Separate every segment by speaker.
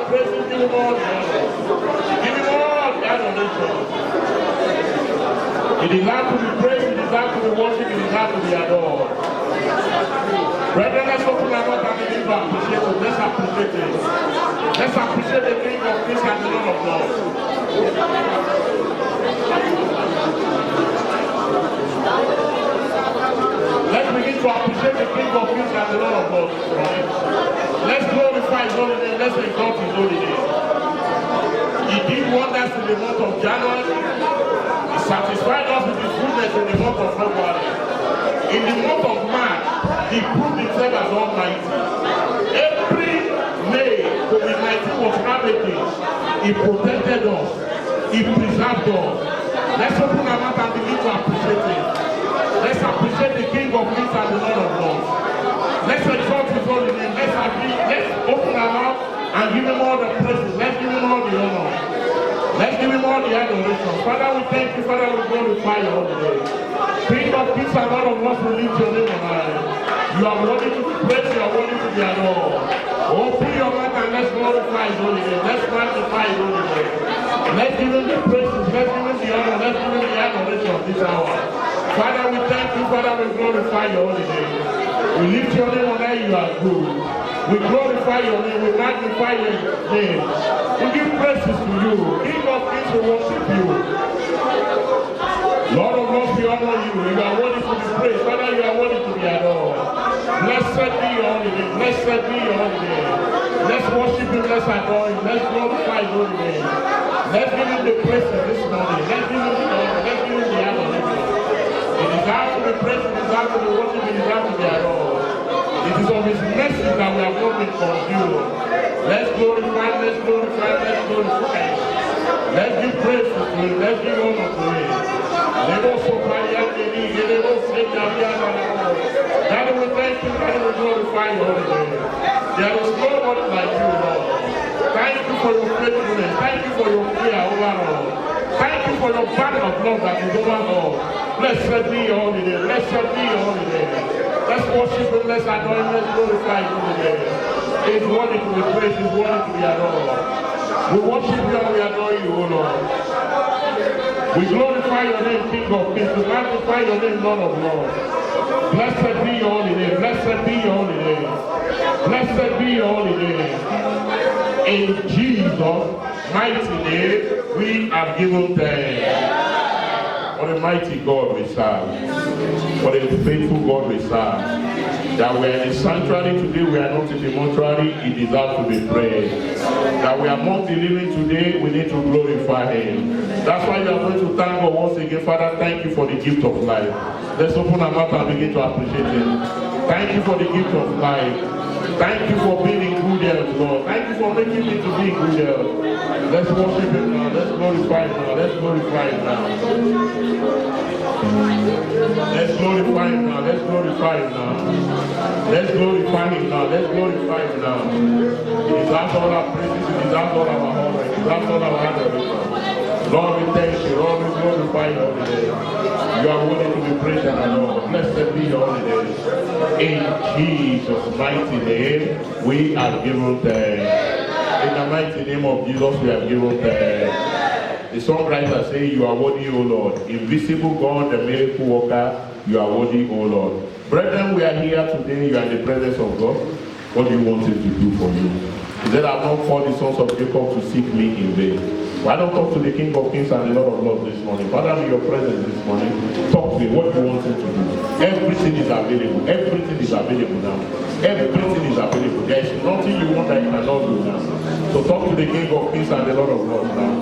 Speaker 1: praises, give him all the honor. Give him all the adoration. He deserves to be praised, he deserves to be worshipped, he deserves to be adored. Brethren, let's open our mouth and begin to appreciate him. Let's appreciate him. Let's appreciate the King of Kings and the Lord of Lords. Let's begin to appreciate the King of Kings and the Lord of Lords. Let's glorify his holy name. Let's exalt his holy name. He did wonders in the month of January. He satisfied us with his goodness in the month of February. In the month of March, he proved himself as Almighty. Every May, COVID-19 was ravaging. He protected us. He preserved us. Let's open our mouth and begin to appreciate him. Let's appreciate the King of Kings and the Lord of Lords. Let's exalt his holy name. Let's open our mouth and give him all the praises. Let's give him all the honor. Let's give him all the adoration. Father, we thank you. Father, we glorify your holy name. King of Kings and Lord of Lords, we lift your name on high. You are worthy to be praised. You are worthy to be adored. Open your mouth and let's glorify his holy name. Let's magnify his holy name. Let's give him the praises. Let's give him the honor. Let's give him the adoration this hour. Father, we thank you. Father, we glorify your holy name. We lift your name on high. You are good. We glorify your name. We magnify your name. We give praises to you. King of Kings, we worship you. Lord of Lords, we honor you. You are worthy to be praised. Father, you are worthy to be adored. Blessed be your holy name. Blessed be your holy name. Let's worship him. Let's adore him. Let's glorify his holy name. Let's give him the praises this morning. Let's give him the honor. Let's give him the adoration. It deserves to be praised. It deserves to be worshipped. It deserves to be adored. It is of his mercy that we have not been consumed. Let's glorify, let's glorify, let's glorify. Let's give praise to him. Let's give honor to him. Daddy, we thank you, Daddy, we glorify your holy name. There is no one like you, Lord. Thank you for your faithfulness. Thank you for your fear over all. Thank you for your banner of love that is over all. Blessed be your holy name. Blessed be your holy name. Let's worship him, let's adore him, let's glorify his holy name. He is worthy to be praised, he is worthy to be adored. We worship you and we adore you, O Lord. We glorify your name, King of Kings. We magnify your name, Lord of Lords. Blessed be your holy name. Blessed be your holy name. Blessed be your holy name. In Jesus' mighty name, we have given thanks. What a mighty God we serve. What a faithful God we serve. That we are in the sanctuary today, we are not in the mortuary, he deserves to be praised. That we are among the living today, we need to glorify him. That's why we are going to thank God once again. Father, thank you for the gift of life. Let's open our mouth and begin to appreciate him. Thank you for the gift of life. Thank you for being in good health, Lord. Thank you for making me to be in good health. Let's worship him now. Let's glorify him now. Let's glorify him now. Let's glorify him now. Let's glorify him now. Let's glorify him now. Let's glorify him now. He deserves all our praises. He deserves all our honor. He deserves all our adoration. Lord, we thank you. Lord, we glorify your holy name. You are worthy to be praised and adored. Blessed be your holy name. In Jesus' mighty name, we have given thanks. In the mighty name of Jesus, we have given thanks. The songwriter says, you are worthy, O Lord. Invisible God, the miracle worker, you are worthy, O Lord. Brethren, we are here today. You are in the presence of God. What do you want him to do for you? He said, I have not called the sons of Jacob to seek me in vain. Why don't talk to the King of Kings and the Lord of Lords this morning? Father, in your presence this morning, talk to me what you want him to do. Everything is available. Everything is available now. Everything is available. There is nothing you want that you cannot do now. So talk to the King of Kings and the Lord of Lords now.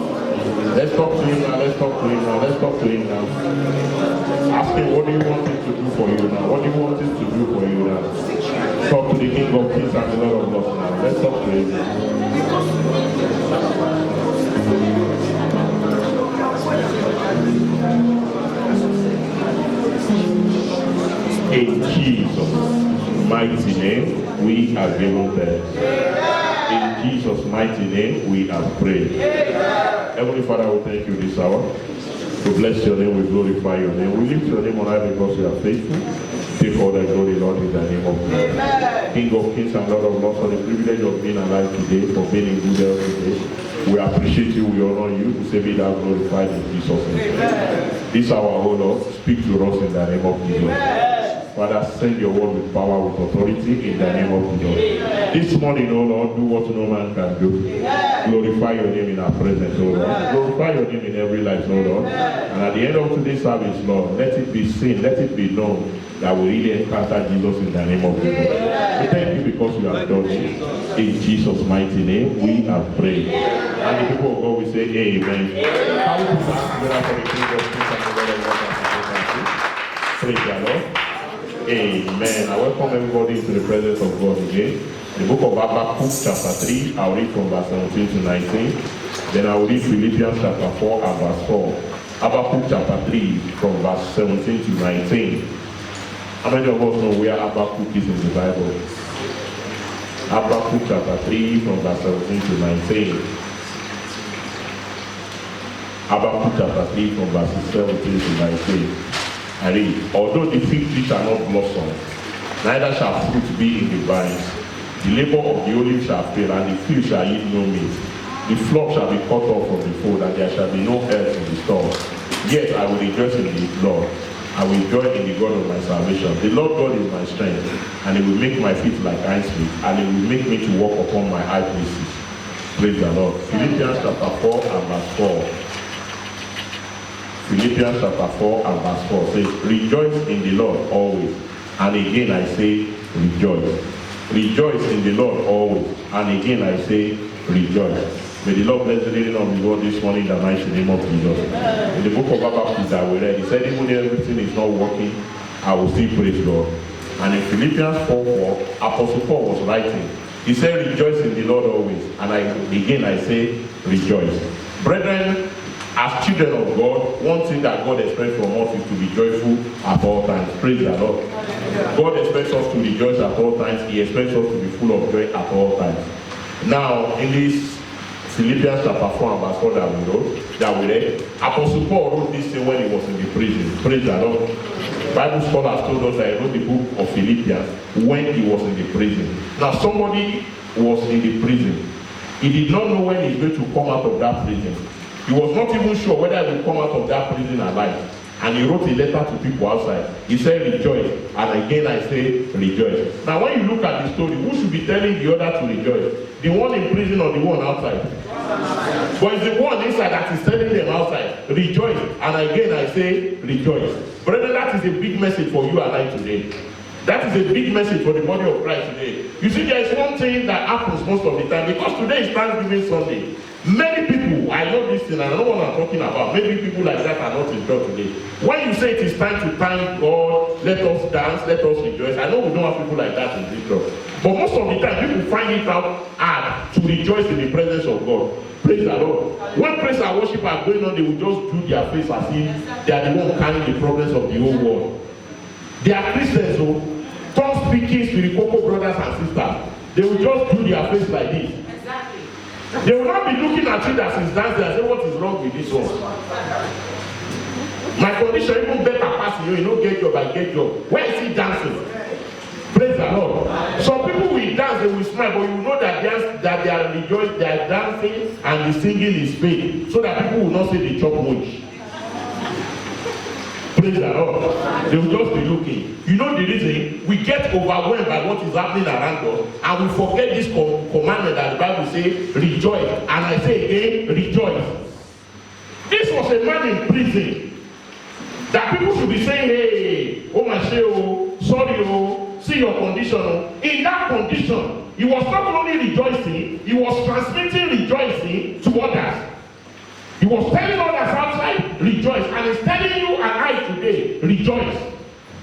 Speaker 1: Let's talk to him now. Let's talk to him now. Let's talk to him now. Ask him what do you want him to do for you now? What do you want him to do for you now? Talk to the King of Kings and the Lord of Lords now. Let's talk to him now. In Jesus' mighty name, we have given thanks. In Jesus' mighty name, we have prayed. Heavenly Father, we thank you this hour. We bless your name, we glorify your name. We lift your name on high because you are faithful. The Take all the glory, Lord, in the name of Jesus. King of kings and Lord of lords, for the privilege of being alive today, for being in good health today. We appreciate you, we honor you, we say be thou glorified in Jesus' name. This hour, O Lord, speak to us in the name of Jesus. Father, send your word with power, with authority in the name of Jesus. This morning, O Lord, do what no man can do. Glorify your name in our presence, O Lord. Glorify your name in every life, O Lord. And at the end of today's service, Lord, let it be seen, let it be known that we really encounter Jesus in the name of Jesus. We thank you because you have done it. In Jesus' mighty name, we have prayed. And the people of God will say, Amen. How we put our together for the King of Kings and the Lord of Lords. Praise the Lord. Amen. I welcome everybody into the presence of God again. The book of Habakkuk chapter 3, I'll read from verse 17 to 19. Then I will read Philippians chapter 4 and verse 4. Habakkuk chapter 3 from verse 17 to 19. How many of us know where Habakkuk is in the Bible? Habakkuk chapter 3 from verse 17 to 19. Habakkuk chapter 3 from verses 17 to 19. I read, although the fig tree shall not blossom, neither shall fruit be in the vines, the labor of the olive shall fail, and the field shall yield no meat. The flock shall be cut off from the fold, and there shall be no herbs in the stores. Yet I will rejoice in the Lord. I will joy in the God of my salvation. The Lord God is my strength, and he will make my feet like hinds feet, and he will make me to walk upon my high places. Praise the Lord. Philippians chapter 4 and verse 4. Philippians chapter 4 and verse 4 says, rejoice in the Lord always. And again I say, rejoice. Rejoice in the Lord always. And again I say, rejoice. May the Lord bless the reading of his word this morning in the mighty name of Jesus. In the book of Habakkuk that we read, he said, even if everything is not working, I will still praise God. And in Philippians 4:4, Apostle Paul was writing. He said, rejoice in the Lord always. And again I say, rejoice. Brethren, as children of God, one thing that God expects from us is to be joyful at all times. Praise the Lord. God expects us to rejoice at all times. He expects us to be full of joy at all times. Now, in this Philippians chapter 4 and verse 4 that we read, Apostle Paul wrote this thing when he was in the prison. Praise the Lord. Bible scholars told us that he wrote the book of Philippians when he was in the prison. Now, somebody was in the prison. He did not know when he's going to come out of that prison. He was not even sure whether he would come out of that prison alive. And he wrote a letter to people outside. He said, rejoice. And again I say, rejoice. Now when you look at the story, who should be telling the other to rejoice? The one in prison or the one outside? But it's the one inside that is telling them outside, rejoice. And again I say, rejoice. Brother, that is a big message for you and I today. That is a big message for the body of Christ today. You see, there is one thing that happens most of the time, because today is Thanksgiving Sunday. Many people, I know this thing, and I know what I'm talking about. Maybe people like that are not in church today. When you say it is time to thank God, let us dance, let us rejoice. I know we don't have people like that in this church. But most of the time, people find it out hard to rejoice in the presence of God. Praise the Lord. When praise and worship are going on, they will just do their face as if they are the one carrying the problems of the whole world. They are Christians, so tongue speaking spiritual brothers and sisters. They will just do their face like this. Exactly. They will not be looking at you that is dancing and say, what is wrong with this one? My condition even better pass you don't get job, I get job. Where is he dancing? Praise the Lord. Some people will dance, they will smile, but you know that they are rejoicing, they are dancing, and the singing is paid, so that people will not say they chop much. Praise the Lord. They will just be looking. You know the reason? We get overwhelmed by what is happening around us, and we forget this commandment that the Bible says, rejoice. And I say again, rejoice. This was a man in prison that people should be saying, hey, oh my sheo, sorry, oh, see your condition. In that condition, he was not only rejoicing, he was transmitting rejoicing to others. He was telling others outside, rejoice. And he's telling you and I today, rejoice.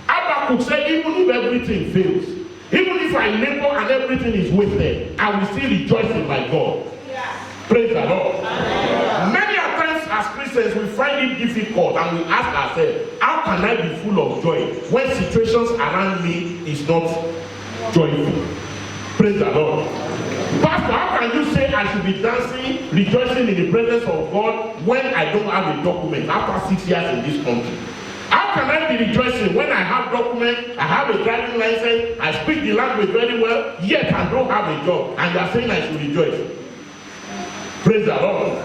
Speaker 1: Habakkuk said, even if everything fails, even if I labor and everything is wasted, I will still rejoice in my God. Yeah. Praise the Lord. Yeah. Many times as Christians, we find it difficult and we ask ourselves, how can I be full of joy when situations around me is not joyful? Praise the Lord. Pastor, how can you say I should be dancing, rejoicing in the presence of God when I don't have a document after 6 years in this country? How How can I be rejoicing when I have documents, I have a driving license, I speak the language very well, yet I don't have a job, and you are saying I should rejoice? Praise the Lord.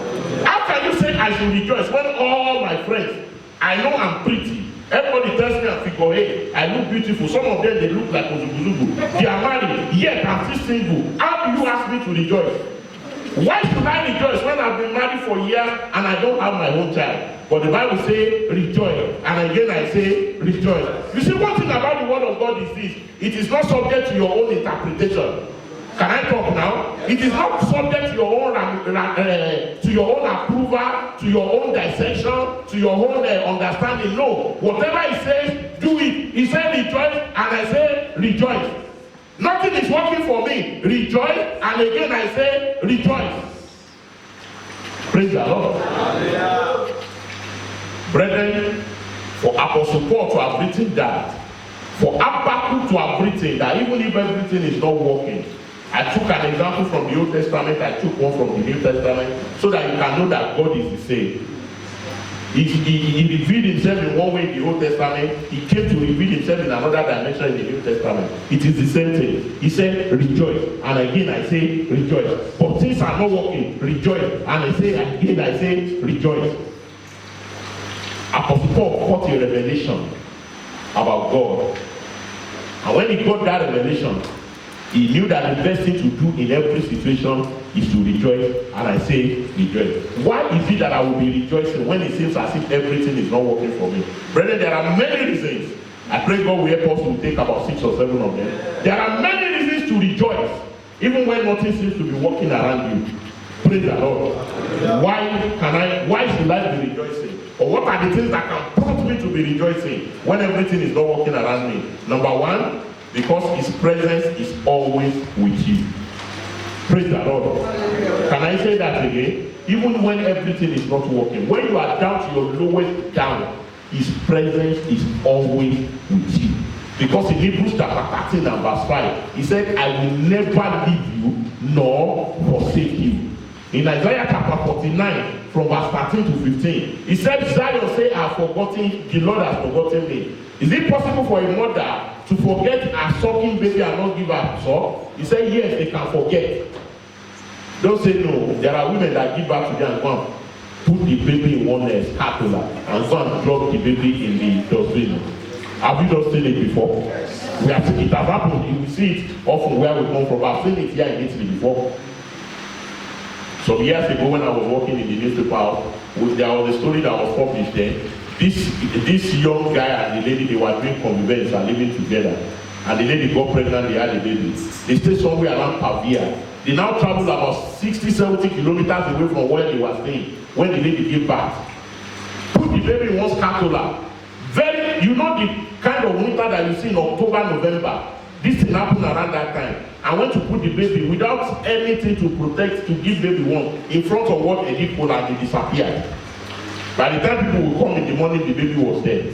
Speaker 1: How can you say I should rejoice when all my friends, I know I'm pretty, everybody tells me I'm figure eight, I look beautiful, some of them they look like Ozubuzubu, they are married, yet I'm still single. How do you ask me to rejoice? Why should I rejoice when I've been married for years and I don't have my own child? But the Bible says rejoice, and again I say rejoice. You see, one thing about the word of God is this: it is not subject to your own interpretation. Can I talk now? It is not subject to your own approval, to your own dissection, to your own understanding. No, whatever he says, do it. He said rejoice, and I say rejoice. Nothing is working for me. Rejoice, and again I say rejoice. Praise the Lord. Hallelujah. Brethren, for Apostle Paul to have written that, for Habakkuk to have written that, even if everything is not working, I took an example from the Old Testament, I took one from the New Testament, so that you can know that God is the same. He revealed himself in one way in the Old Testament, he came to reveal himself in another dimension in the New Testament. It is the same thing. He said, rejoice, and again I say, rejoice. But things are not working, rejoice, and I say, rejoice. Apostle Paul caught a revelation about God. And when he got that revelation, he knew that the best thing to do in every situation is to rejoice, and I say rejoice. Why is it that I will be rejoicing when it seems as if everything is not working for me? Brethren, there are many reasons. I pray God will help us to take about 6 or 7 of them. There are many reasons to rejoice, even when nothing seems to be working around you. Praise the Lord. Why should I be rejoicing? Or what are the things that can prompt me to be rejoicing when everything is not working around me? Number one, because his presence is always with you. Praise the Lord. Can I say that again? Even when everything is not working, when you are down to your lowest down, his presence is always with you. Because in Hebrews chapter 13 and verse 5, he said, I will never leave you nor forsake you. In Isaiah chapter 49, from verse 13 to 15, he said, Zion say, I have forgotten, the Lord has forgotten me. Is it possible for a mother to forget a sucking baby and not give her son? He said, yes, they can forget. Don't say no. There are women that give birth to them and go and put the baby in one scapula and go and drop the baby in the dustbin. Have you not seen it before? We have seen it has happened. You will see it often where we come from. I've seen it here in Italy before. Some years ago when I was working in the newspaper, there was a story that was published there. This young guy and the lady, they were doing convivence and living together. And the lady got pregnant, they had a baby. They stayed somewhere around Pavia. They now traveled about 60-70 kilometers away from where they were staying when the lady gave birth. Put the baby in one scapula. You know the kind of winter that you see in October, November. This thing happened around that time. I went to put the baby without anything to protect, to give baby one, in front of what a pole, and they disappeared. By the time people would come in the morning, the baby was dead.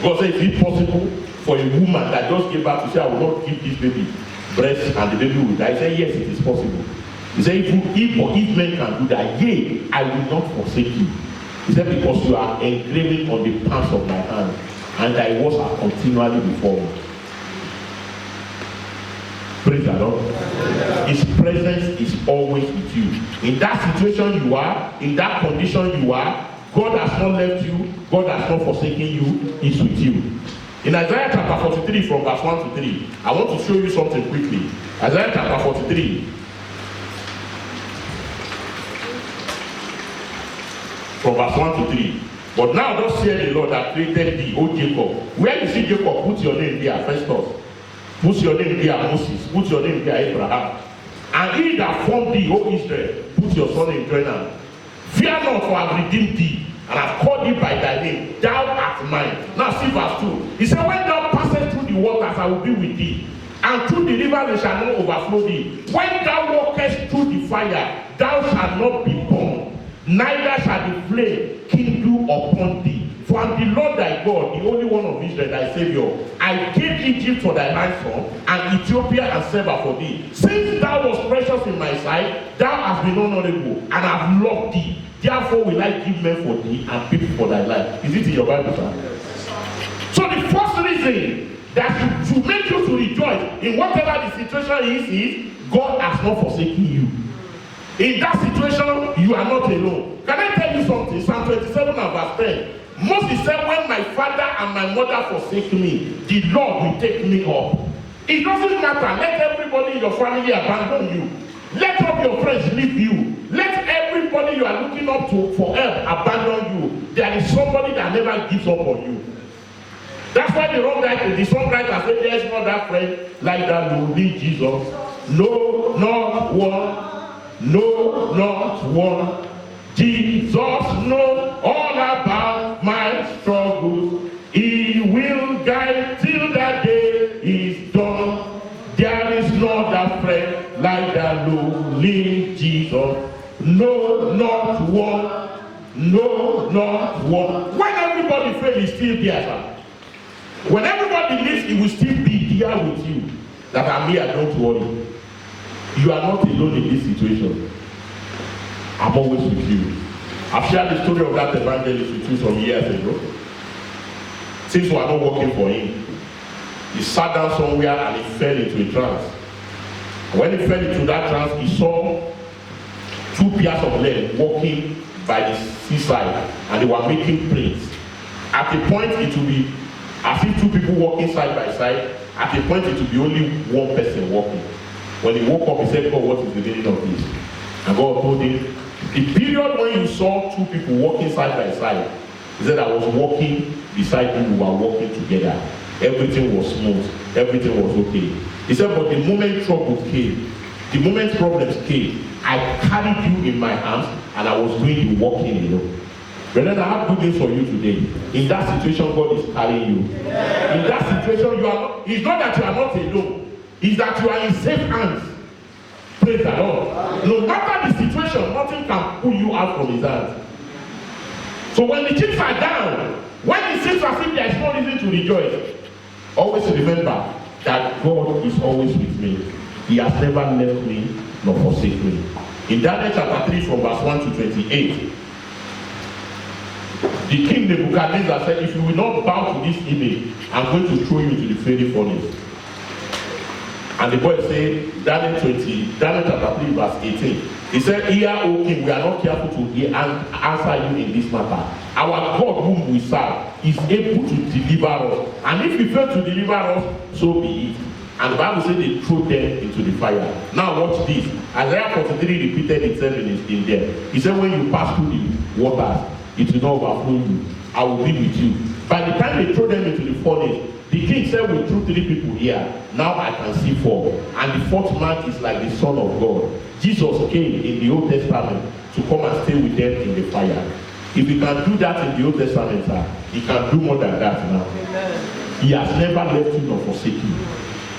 Speaker 1: God said, is it possible for a woman that just gave birth to say, I will not give this baby breast and the baby will die? I said, yes, it is possible. He said, if men can do that, yea, I will not forsake you. He said, because you are engraving on the palms of my hand, and thy words are continually before me. Praise the Lord. His presence is always with you. In that situation you are, in that condition you are, God has not left you, God has not forsaken you, He's with you. In Isaiah chapter 43 from verse 1 to 3, I want to show you something quickly. Isaiah chapter 43. From verse 1 to 3. But now thus saith the Lord that created thee, O Jacob. Where you see Jacob, put your name there, Festus. Put your name there, Moses. Put your name there, Abraham. And he that formed thee, O Israel, put your son in Joanna. Fear not, for I have redeemed thee, and I have called thee by thy name. Thou art mine. Now see verse 2. He said, when thou passest through the waters, I will be with thee. And through the river they shall not overflow thee. When thou walkest through the fire, thou shalt not be burned, neither shall the flame kindle upon thee. For I am the Lord thy God, the only one of Israel, thy Savior. I gave Egypt for thy ransom, and Ethiopia and Seba for thee. Since thou wast precious in my sight, thou hast been honorable, and I have loved thee. Therefore will I give men for thee, and people for thy life. Is it in your Bible, sir? So the first reason that should make you to rejoice in whatever the situation is God has not forsaken you. In that situation, you are not alone. Can I tell you something? Psalm 27 and verse 10. Moses said, when my father and my mother forsake me, the Lord will take me up. It doesn't matter. Let everybody in your family abandon you. Let all your friends leave you. Let everybody you are looking up to for help abandon you. There is somebody that never gives up on you. That's why the songwriter said, there is not that friend like that who need Jesus. No, not one. No, not one. Jesus knows all about my struggles. He will guide till that day is done. There is not a friend like that lonely Jesus. No, not one. No, not one. When everybody fails, he's still there, sir. When everybody leaves, he will still be there with you. That I'm here, don't worry. You are not alone in this situation. I'm always with you. I've shared the story of that evangelist with you some years ago. Things were not working for him. He sat down somewhere and he fell into a trance. When he fell into that trance, he saw two pairs of legs walking by the seaside, and they were making prints. At a point, it will be as if two people walking side by side. At a point, it will be only one person walking. When he woke up, he said, God, what is the meaning of this? And God told him, the period when you saw two people walking side by side, he said, I was walking beside you, we were walking together. Everything was smooth. Everything was okay. He said, but the moment troubles came, the moment problems came, I carried you in my arms and I was doing the walking alone. Brethren, I have good news for you today. In that situation, God is carrying you. In that situation, you are not, it's not that you are not alone. It's that you are in safe hands. Praise the Lord. No matter the situation, nothing can pull you out from his hands. So when the chips are down, when it seems as if there is no reason to rejoice, always remember that God is always with me. He has never left me nor forsaken me. In Daniel chapter 3 from verse 1 to 28, the king Nebuchadnezzar said, if you will not bow to this image, I'm going to throw you into the fiery furnace. And the boy said, Daniel chapter 3 verse 18, he said, hear, O king, we are not careful to hear and answer you in this matter. Our God whom we serve is able to deliver us. And if he fail to deliver us, so be it. And the Bible says they threw them into the fire. Now watch this. Isaiah 43 repeated itself in there. He said, when you pass through the waters, it will not overflow you. I will be with you. By the time they throw them into the furnace, the king said, we threw 3 people here. Now I can see 4. And the 4th man is like the Son of God. Jesus came in the Old Testament to come and stay with them in the fire. If he can do that in the Old Testament, sir, he can do more than that now. Amen. He has never left you nor forsaken you.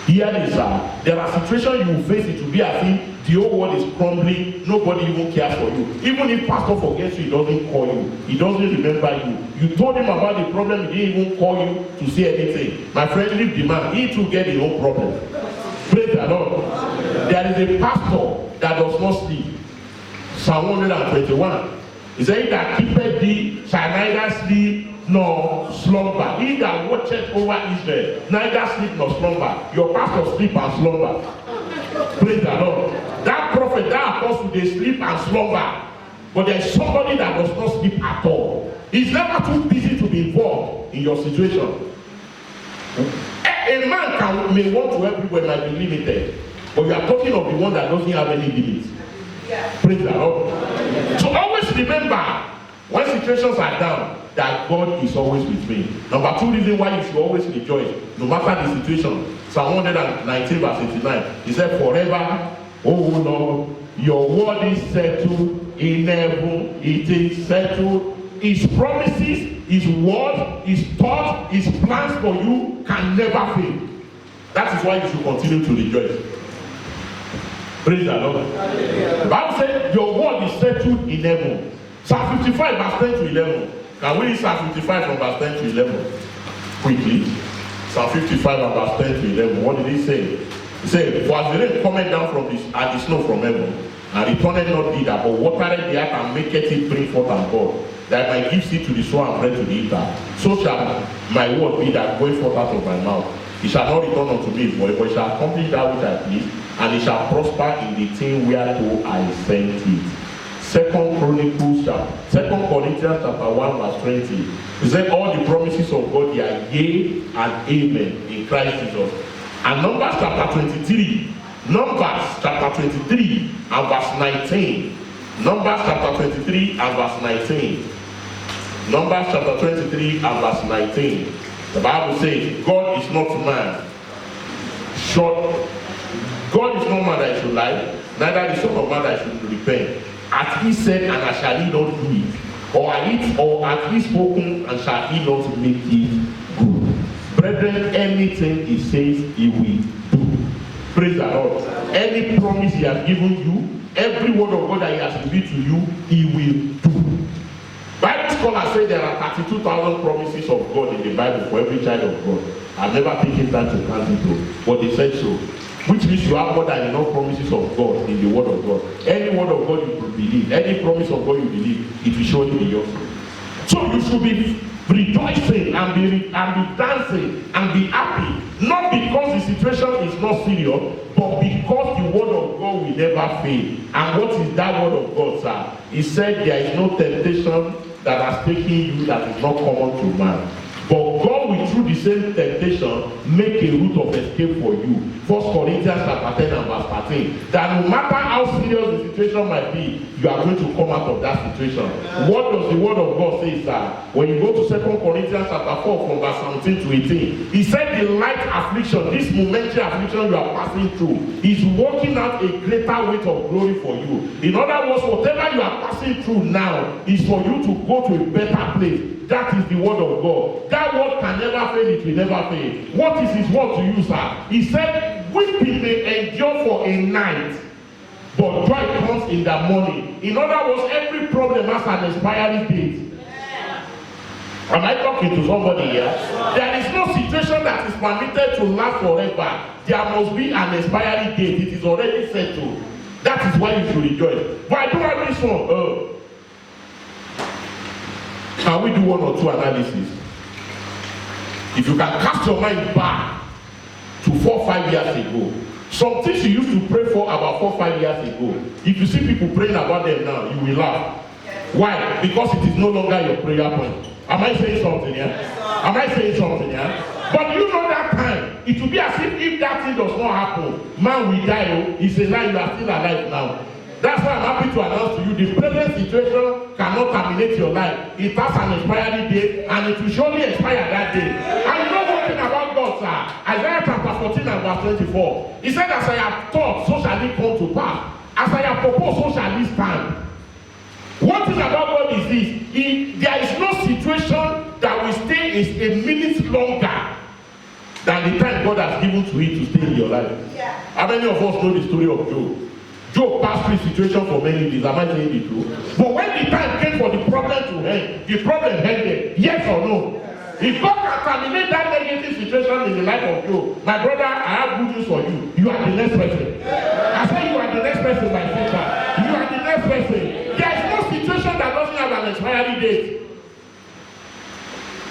Speaker 1: Here is, there are situations you will face. It will be as if the whole world is crumbling. Nobody even cares for you. Even if pastor forgets you, he doesn't call you. He doesn't remember you. You told him about the problem, he didn't even call you to say anything. My friend, leave the man. He too get his own problem. Praise the Lord. There is a pastor that does not sleep. Psalm 121. He said, that keepeth thee shall neither sleep nor slumber. He that watcheth over Israel, neither sleep nor slumber. Your pastor sleep and slumber. Praise the Lord. That prophet, that apostle, they sleep and slumber. But there is somebody that does not sleep at all. He's never too busy to be involved in your situation. A man may want to help you, but might be limited. But you are talking of the one that doesn't have any limits. Yeah. Praise the Lord. So always remember, when situations are down, that God is always with me. Number 2 reason why you should always rejoice, no matter the situation. Psalm 119 verse 89. He said, forever, O Lord, your word is settled in heaven. It is settled. His promises, his word, his thoughts, his plans for you can never fail. That is why you should continue to rejoice. Praise the Lord. The Bible said, your word is settled in heaven. Psalm 55 verse 10 to 11. Can we read Psalm 55 from verse 10 to 11? Quickly. Psalm 55 and verse 10 to 11. What did he say? He said, for as the rain cometh down from this, and the snow from heaven, and returneth not thither, but watereth the earth and maketh it bring forth and God, that I might give seed to the sower and bread to the eater. So shall my word be that going forth out of my mouth. It shall not return unto me void, but it shall accomplish that which I please, and it shall prosper in the thing whereto I sent it. 2 Corinthians chapter 1 verse 20. He said all the promises of God they are yea and amen in Christ Jesus. And Numbers chapter 23 and verse 19. Numbers chapter 23 and verse 19. Numbers chapter 23 and verse 19. The Bible says, God is not man. God is not man that he should lie, neither the Son of Man that he should repent. As he said, and I shall he not do it? Or as he spoken, and shall he not make it good? Brethren, anything he says, he will do. Praise the Lord. Any promise he has given you, every word of God that he has revealed to you, he will do. Bible scholars say there are 32,000 promises of God in the Bible for every child of God. I've never taken time to count it though, but they said so. Which means you have more than enough promises of God in the word of God. Any word of God you believe, any promise of God you believe, it will surely be yours. So you should be rejoicing and be dancing and be happy, not because the situation is not serious, but because the word of God will never fail. And what is that word of God, sir? He said there is no temptation that has taken you that is not common to man. But God will, through the same temptation, make a route of escape for you. 1 Corinthians chapter 10 and verse 13. That no matter how serious the situation might be, you are going to come out of that situation. What does the word of God say, sir? When you go to 2 Corinthians chapter 4 from verse 17 to 18, he said the light affliction, this momentary affliction you are passing through, is working out a greater weight of glory for you. In other words, whatever you are passing through now is for you to go to a better place. That is the word of God. That word can never fail, it will never fail. What is his word to you, sir? He said, weeping may endure for a night, but joy comes in the morning. In other words, every problem has an expiry date. Am I talking to somebody here? There is no situation that is permitted to last forever. There must be an expiry date. It is already settled. That is why you should rejoice. But I don't have this one. Can we do one or two analysis? If you can cast your mind back to 4-5 years ago, some things you used to pray for about 4-5 years ago, if you see people praying about them now, you will laugh. Why? Because it is no longer your prayer point. Am I saying something here? Am I saying something here? But you know that time, it will be as if that thing does not happen, man will die. It's a lie, you are still alive now. That's why I'm happy to announce to you the present situation cannot terminate your life. It has an expiry date and it will surely expire that day. And you know one thing about God, sir? Isaiah chapter 14 and verse 24. He said, as I have thought, so shall it come to pass. As I have proposed, so shall it stand. One thing about God is this. There is no situation that will stay a minute longer than the time God has given to it to stay in your life. Yeah. How many of us know the story of Job? Job passed through situation for many days. Am I saying the truth? But when the time came for the problem to end, the problem ended. Yes or no? If God can terminate that negative situation in the life of Job, my brother, I have good news for you. You are the next person. I say you are the next person, my sister. You are the next person. There is no situation that doesn't have an expiry date.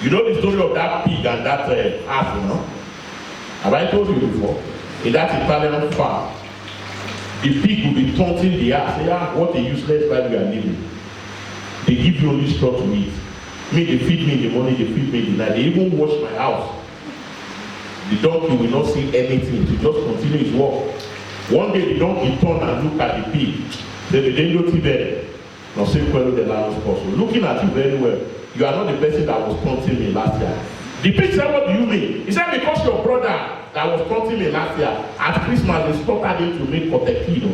Speaker 1: You know the story of that pig and that ass, you know? Have I told you before? In that Italian farm, the pig will be taunting the ass. Say, what a useless life we are living. They give you only straw to eat. Me, they feed me in the morning, they feed me in the night. They even wash my house. The donkey will not see anything to just continue his work. One day the donkey turned and looked at the pig. Said, they didn't know there. Now say, follow the last person. Looking at you very well, you are not the person that was taunting me last year. The pig said, what do you mean? He said, because your brother that was taunting me last year, at Christmas, they started him to make cotechino.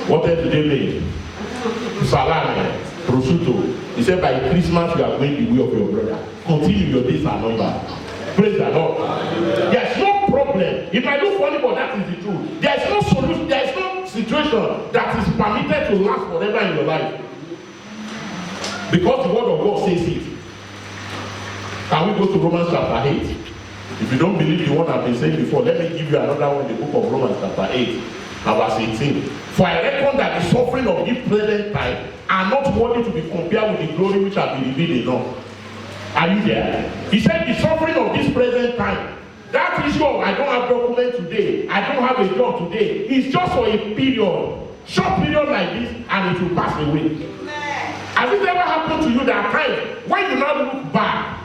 Speaker 1: What else did they make? Salami, prosciutto. He said, by Christmas, you are going the way of your brother. Continue your days are numbered. Praise the Lord. There's no problem. It might look funny, but that is the truth. There's no solution, there's no situation that is permitted to last forever in your life.
Speaker 2: Because the word of God says it. Can we go to Romans chapter 8? If you don't believe the one I've been saying before, let me give you another one in the book of Romans chapter 8 and verse 18. For I reckon that the suffering of this present time are not worthy to be compared with the glory which shall be revealed in us. Are you there? He said the suffering of this present time, that issue of I don't have document today, I don't have a job today, is just for a period, short period like this, and it will pass away. Has it ever happened to you that time when you now look back,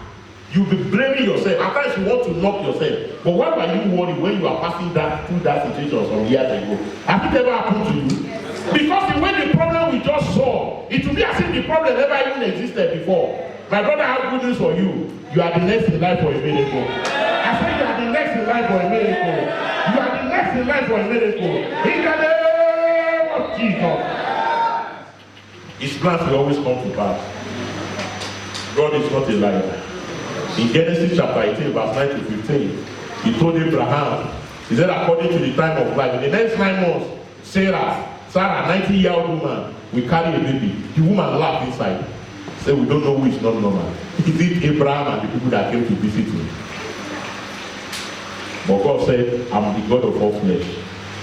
Speaker 2: you'll be blaming yourself? At times you want to knock yourself. But why were you worried when you are passing through that situation some years ago? Has it ever happened to you? Because the way the problem we just saw, it will be as if the problem never even existed before. My brother, I have good news for you. You are the next in line for a miracle. I said you are the next in line for a miracle. You are the next in line for a miracle. In the name of Jesus. His plans will always come to pass. God is not a liar. In Genesis chapter 18, verse 9 to 15, he told Abraham, he said, according to the time of life, in the next 9 months, Sarah, 90-year-old woman, will carry a baby. The woman laughed inside. Said, we don't know who is not normal. Is it Abraham and the people that came to visit him? But God said, I'm the God of all flesh.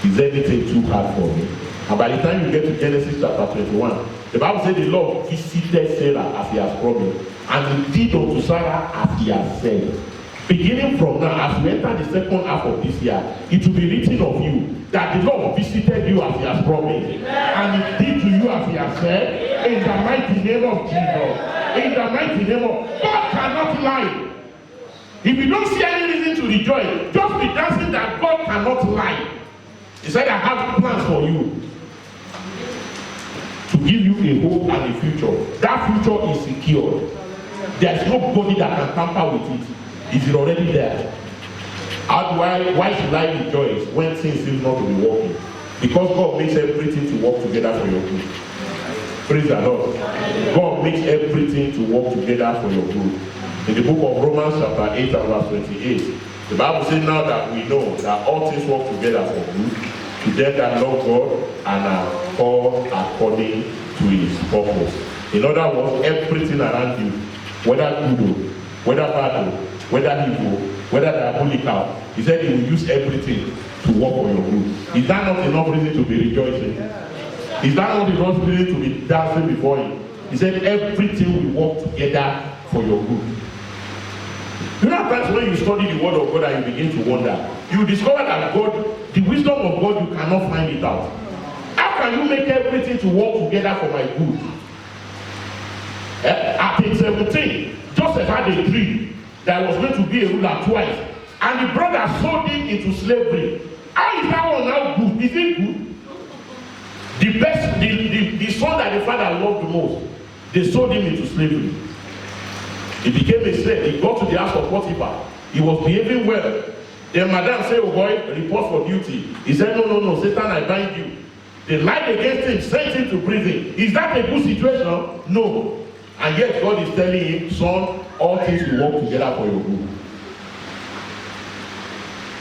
Speaker 2: Is anything too hard for me? And by the time you get to Genesis chapter 21, the Bible said the Lord visited Sarah as he has promised, and he did unto Sarah as he has said. Beginning from now, as we enter the second half of this year, it will be written of you that the Lord visited you as he has promised, and he did to you as he has said, in the mighty name of Jesus. In the mighty name of God cannot lie. If you don't see any reason to rejoice, just be dancing that God cannot lie. He said, I have plans for you to give you a hope and a future. That future is secured. There's nobody that can tamper with it. Is it already there? Why should I rejoice when things seem not to be working? Because God makes everything to work together for your good. Praise the Lord. God makes everything to work together for your good. In the book of Romans chapter 8 and verse 28, the Bible says, now that we know that all things work together for good, to them that love God and are called according to his purpose. In other words, everything around you, whether good, whether bad, whether evil, whether diabolical, he said he will use everything to work for your good. Is that not enough reason to be rejoicing? Is that not enough reason to be dancing before him? He said everything will work together for your good. You know, at times when you study the word of God and you begin to wonder, you discover that God, the wisdom of God, you cannot find it out. How can you make everything to work together for my good? At age 17, Joseph had a dream that was going to be a ruler twice, and the brother sold him into slavery. How is that one now good? Is it good? The son that the father loved the most, they sold him into slavery. He became a slave. He got to the house of Potiphar. He was behaving well. Then madam said, oh boy, report for duty. He said, no, Satan, I bind you. They lied against him, sent him to prison. Is that a good situation? No. And yet God is telling him, son, all things will work together for your good.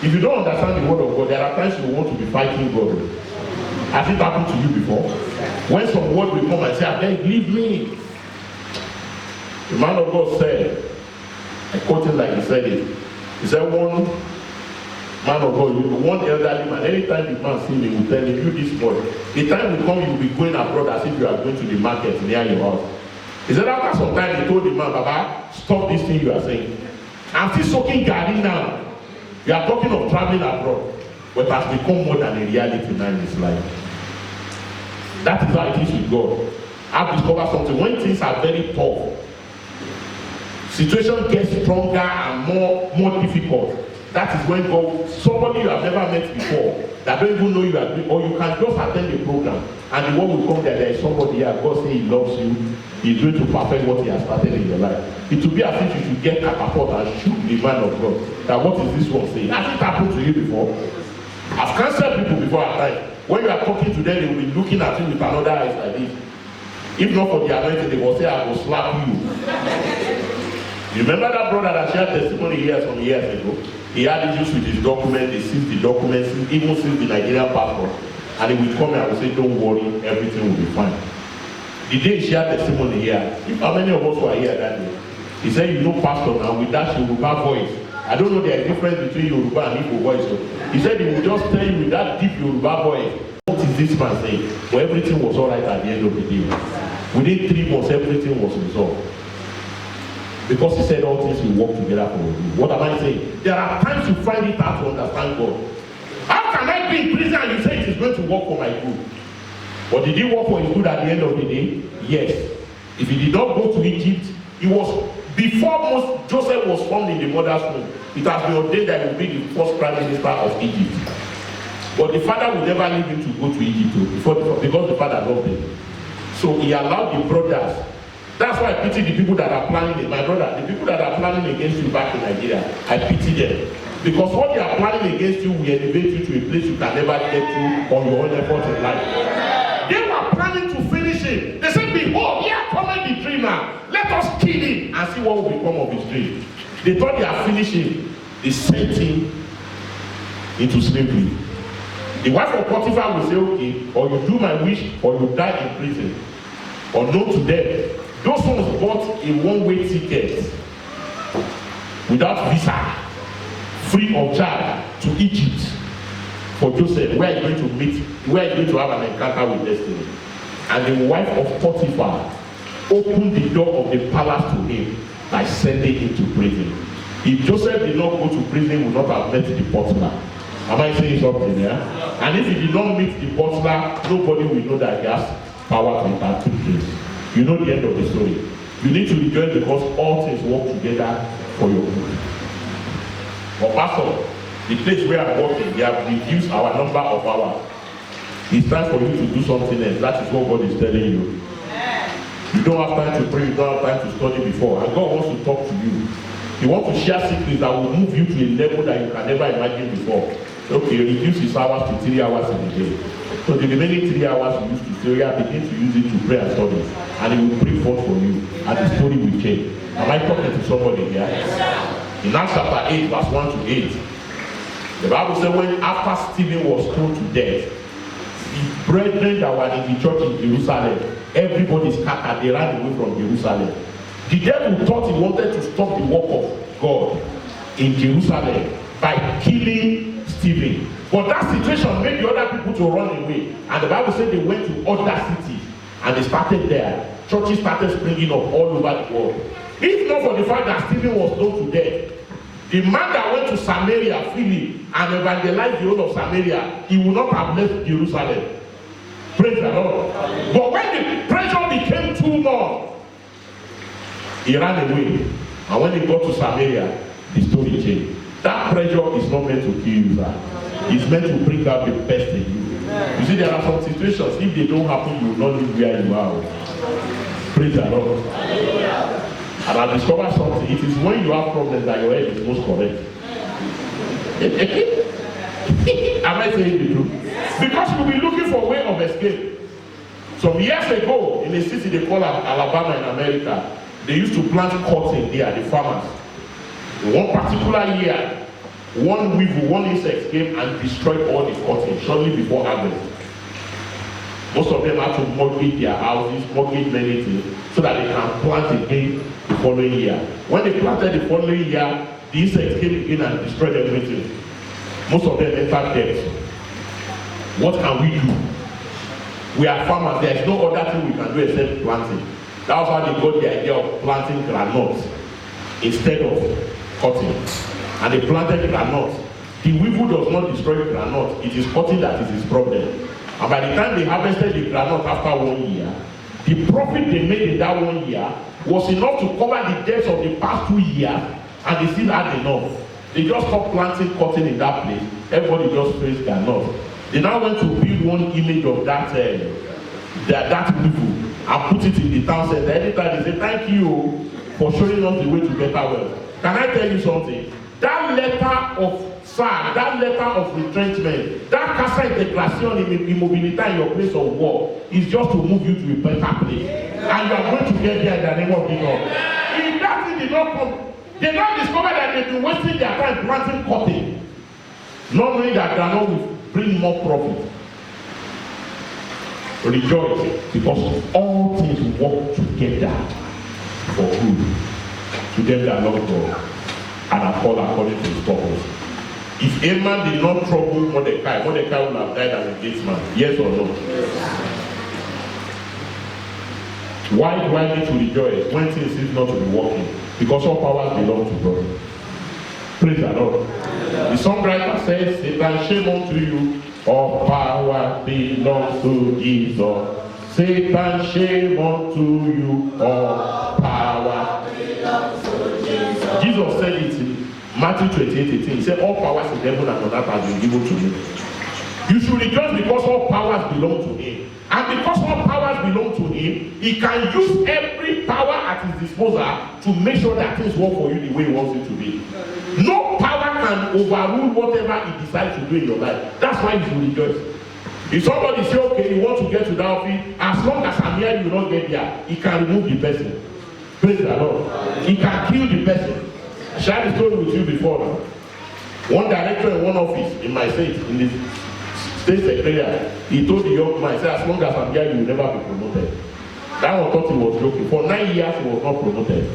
Speaker 2: If you don't understand the word of God, there are times you want to be fighting God. Has it happened to you before? When some word will come and say, hey, leave me. The man of God said, I quote him like he said it. He said, one man of God, one elderly man, anytime the man see me, he will tell him, you this boy, the time will come, you will be going abroad as if you are going to the market near your house. He said, after some time, he told the man, Baba, stop this thing you are saying. I'm still soaking garden now. You are talking of traveling abroad, but it has become more than a reality now in his life. That is how it is with God. I've discovered something. When things are very tough, situation gets stronger and more difficult. That is when God, somebody you have never met before, that don't even know you are doing, or you can just attend the program, and the word will come there is somebody here, God say he loves you, he's going to perfect what he has started in your life. It will be as if you should get a catapult and shoot the man of God. That what is this one saying? Has it happened to you before? I've counseled people before at times. When you are talking to them, they will be looking at you with another eyes like this. If not for the anointing, they will say, I will slap you. You remember that brother that shared testimony here some years ago? He had issues with his document, they seized the documents, even seized the Nigerian passport. And he would come and I would say, don't worry, everything will be fine. The day he shared testimony here, if how many of us were here that day? He said, you know, pastor, now with that Yoruba voice. I don't know the difference between Yoruba and Igbo voice. So he said he would just tell you with that deep Yoruba voice, what is this man saying? But everything was all right at the end of the day. Within 3 months, everything was resolved. Because he said all things will work together for you. What am I saying? There are times you find it hard to understand God. How can I be in prison and you say it is going to work for my good? But did it work for his good at the end of the day? Yes. If he did not go to Egypt, he was, before Joseph was formed in the mother's womb, it has been ordained that he will be the first prime minister of Egypt. But the father would never leave him to go to Egypt because the father loved him. So he allowed the brothers. That's why I pity the people that are planning, my brother, the people that are planning against you back in Nigeria, I pity them. Because what they are planning against you will elevate you to a place you can never get to on your own effort in life. They were planning to finish him. They said, behold, here cometh the dreamer. Let us kill him and see what will become of his dream. They thought they had finished him. They sent him into slavery. The wife of Potiphar will say, okay, or you do my wish, or you die in prison. Or no to death. Those ones bought a one-way ticket without visa, free of charge, to Egypt for Joseph, where he's going to meet, where he's going to have an encounter with destiny. And the wife of Potiphar opened the door of the palace to him by sending him to prison. If Joseph did not go to prison, he would not have met the butler. Am I saying something here? Yeah? And if he did not meet the butler, nobody will know that he has power to interpret things. You know the end of the story. You need to rejoice because all things work together for your good. But pastor, the place where I'm working, they have reduced our number of hours. It's time for you to do something else. That is what God is telling you. You don't have time to pray, you don't have time to study before. And God wants to talk to you. He wants to share secrets that will move you to a level that you can never imagine before. Okay, reduce his hours to 3 hours in a day. So the remaining 3 hours you used to study, begin to use it to pray and study. And it will bring forth for you. And the story will change. Am I talking to somebody here? In Acts chapter 8, verse 1 to 8, the Bible says when after Stephen was stoned to death, the brethren that were in the church in Jerusalem, everybody scattered, they ran away from Jerusalem. The devil thought he wanted to stop the work of God in Jerusalem by killing Stephen. But that situation made the other people to run away. And the Bible said they went to other cities and they started there. Churches started springing up all over the world. If not for the fact that Stephen was stoned to death, the man that went to Samaria, Philip, and evangelized the whole of Samaria, he would not have left Jerusalem. Praise the Lord. But when the pressure became too much, he ran away. And when he got to Samaria, the story changed. That pressure is not meant to kill you, sir. It's meant to bring out the best in you. You see, there are some situations, if they don't happen, you will not live where you are. Praise the Lord. And I discovered something. It is when you have problems that your head is most correct. Am I saying the truth? Because you'll be looking for a way of escape. Some years ago, in a city they call Alabama in America, they used to plant cotton there, the farmers. In one particular year, one weevil, one insect came and destroyed all the cotton shortly before harvest. Most of them had to mortgage their houses, mortgage many things, so that they can plant again the following year. When they planted the following year, the insects came again and destroyed everything. Most of them entered debt. What can we do? We are farmers. There is no other thing we can do except planting. That's how they got the idea of planting groundnuts instead of cotton. And they planted groundnuts. The weevil does not destroy groundnut. It is cotton that is his problem. And by the time they harvested the groundnut after 1 year, the profit they made in that 1 year was enough to cover the debts of the past 2 years, and they still had enough. They just stopped planting cotton in that place. Everybody just praised their nut. They now went to build one image of that weevil and put it in the town center. Anytime they say, thank you for showing us the way to better wealth. Can I tell you something? That letter of SAG, that letter of retrenchment, that casa integración immobilidad in your place of work is just to move you to a better place. And you are going to get there in the name of the Lord. If that thing did not come, they now discover that they've been wasting their time planting cotton, not knowing that groundnut will bring more profit. Rejoice, because all things work together for good to them that love God and are called according to his purpose. If Haman did not trouble Mordecai, Mordecai would have died as a great man. Yes or no? Yes. Why do I need to rejoice when things seem not to be working? Because all powers belong to God. Praise the Lord. The songwriter says, Satan, shame unto you, all power belongs to Jesus. Satan, shame unto you, all power belongs to Jesus. Jesus said it in Matthew 28:18. He said, all powers in heaven and on earth have been given to me. You should rejoice because all powers belong to him. And because all powers belong to him, he can use every power at his disposal to make sure that things work for you the way he wants it to be. No power can overrule whatever he decides to do in your life. That's why you should rejoice. If somebody say, okay, you want to get to that office, as long as I'm here, you will not get there, he can remove the person. Praise the Lord. He can kill the person. I shared the story with you before now. One director in one office in my state, in the state secretariat, he told the young man, he said, as long as I'm here, you will never be promoted. That one thought he was joking. For 9 years, he was not promoted.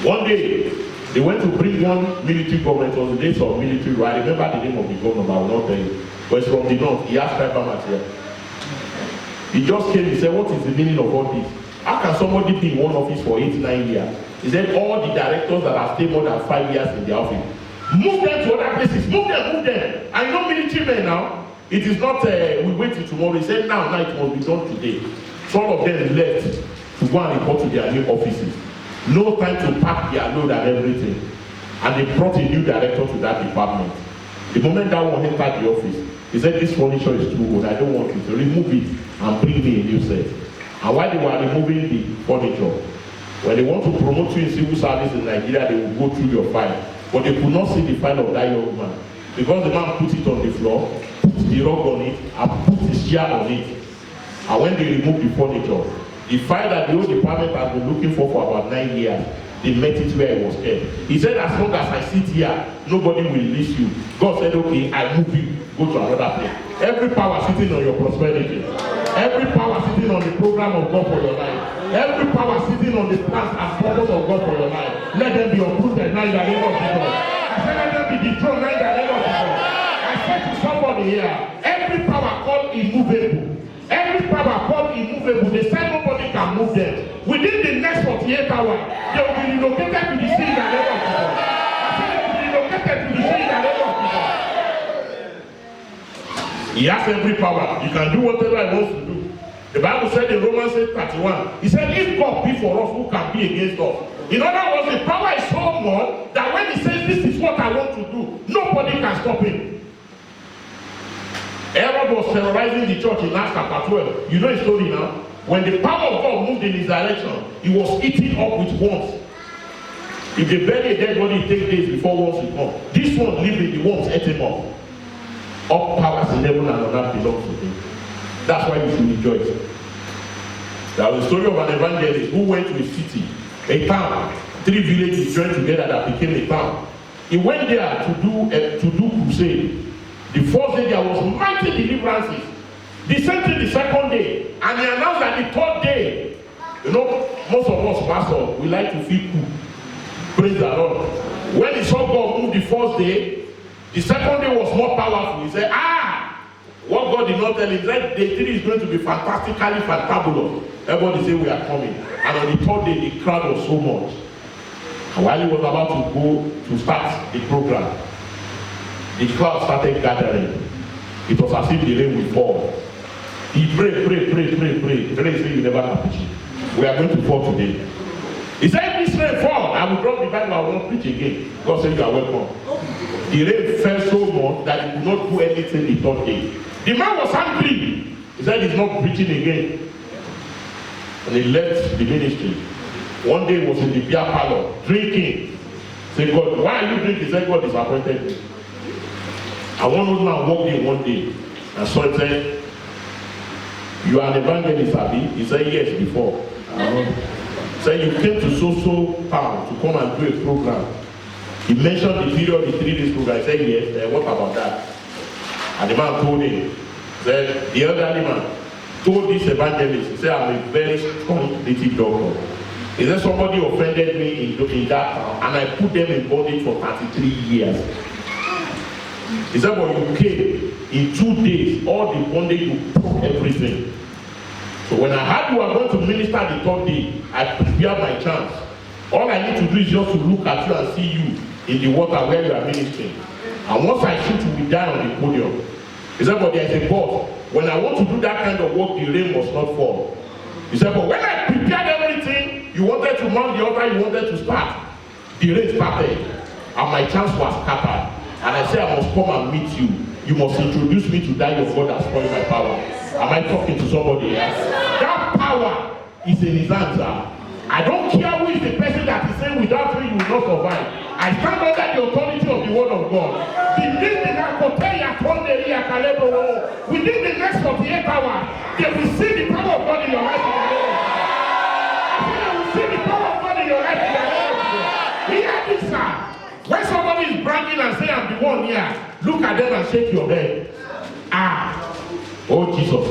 Speaker 2: One day, they went to bring one military government. It was the days of military rule. I remember the name of the governor, but I will not tell you. But it's from the north. He asked tribal material. He just came, he said, what is the meaning of all this? How can somebody be in one office for 8-9 years? He said, all the directors that have stayed more than 5 years in the office, move them to other places. Move them, move them. And you know military men now, it is not, we wait till tomorrow. He said, now it must be done today. Some of them left to go and report to their new offices. No time to pack their load and everything. And they brought a new director to that department. The moment that one entered the office, he said, this furniture is too old. I don't want you to remove it and bring me a new set. And while they were removing the furniture, when they want to promote you in civil service in Nigeria, they will go through your file. But they could not see the file of that young man. Because the man put it on the floor, put the rug on it, and put his chair on it. And when they removed the furniture, the file that the whole department has been looking for about 9 years, they met it where it was kept. He said, as long as I sit here, nobody will list you. God said, okay, I move you, go to another place. Every power sitting on your prosperity, every power sitting on the program of God for your life, every power sitting on the plans and purpose of God for your life, let them be uprooted now in the name of Jesus. I said, let them be dethroned now in the name of Jesus. I said to somebody here, every power called immovable, every power called immovable, they said nobody can move them. Within the next 48 hours, they will be relocated to the sea in the name of Jesus. I said they will be relocated to the sea in the name of Jesus. He has every power. He can do whatever he wants to do. The Bible said in Romans 8:31, he said, if God be for us, who can be against us? In other words, the power is so much that when he says, this is what I want to do, nobody can stop him. Herod was terrorizing the church in Acts chapter 12. You know his story now? When the power of God moved in his direction, he was eaten up with worms. If they bury a dead body, it takes days before worms will come. This one lived in the worms, ate him up. All powers in heaven and on earth belong to him. That's why you should rejoice. There was a story of an evangelist who went to a city, a town. 3 villages joined together that became a town. He went there to do crusade. The first day there was mighty deliverances. The same thing the second day. And he announced that the third day, you know, most of us pastors, we like to feel cool. Praise the Lord. When he saw God move the first day, the second day was more powerful. He said, what God did not tell him, he said day 3 is going to be fantastically fantabulous. Everybody say we are coming. And on the third day, the crowd was so much. And while he was about to go to start the program, the crowd started gathering. It was as if the rain will fall. He prayed. The rain said, you never can preach. We are going to fall today. He said, if this rain fall, I will drop the Bible, I will not preach again. God said, you are welcome. The rain fell so much that he could not do anything the third day. The man was angry. He said, he's not preaching again. And he left the ministry. One day he was in the beer parlor, drinking. He said, God, why are you drinking? He said, God disappointed me. And one old man walked in one day and saw him say, you are an evangelist, Abi? He said, yes, before. He said, you came to so town to come and do a program. He mentioned the period of the 3 days program. He said, yes, what about that? And the man told him, he said, the elderly man, told this evangelist, he said, I'm a very strong native doctor. He said, somebody offended me in that town, and I put them in bondage for 33 years. He said, but you came in 2 days, all the bondage, you broke everything. So when I heard you were going to minister the 3rd day, I prepared my chance. All I need to do is just to look at you and see you in the water where you are ministering. And once I shoot, you will die on the podium. He said, but there is a but. When I want to do that kind of work, the rain must not fall. He said, but when I prepared everything, you wanted to mount the altar, you wanted to start. The rain started, and my chance was scattered. And I said, I must come and meet you. You must introduce me to that your God has spoiled my power. Am I talking to somebody here? That power is in his hands. I don't care who is the person that is saying without me you will not survive. I stand under the authority of the word of God. Within the next 48 hours, they will see the power of God in your life. They will see the power of God in your life. Hear this, sir. When somebody is bragging and saying, I'm the one here, look at them and shake your head. Oh Jesus.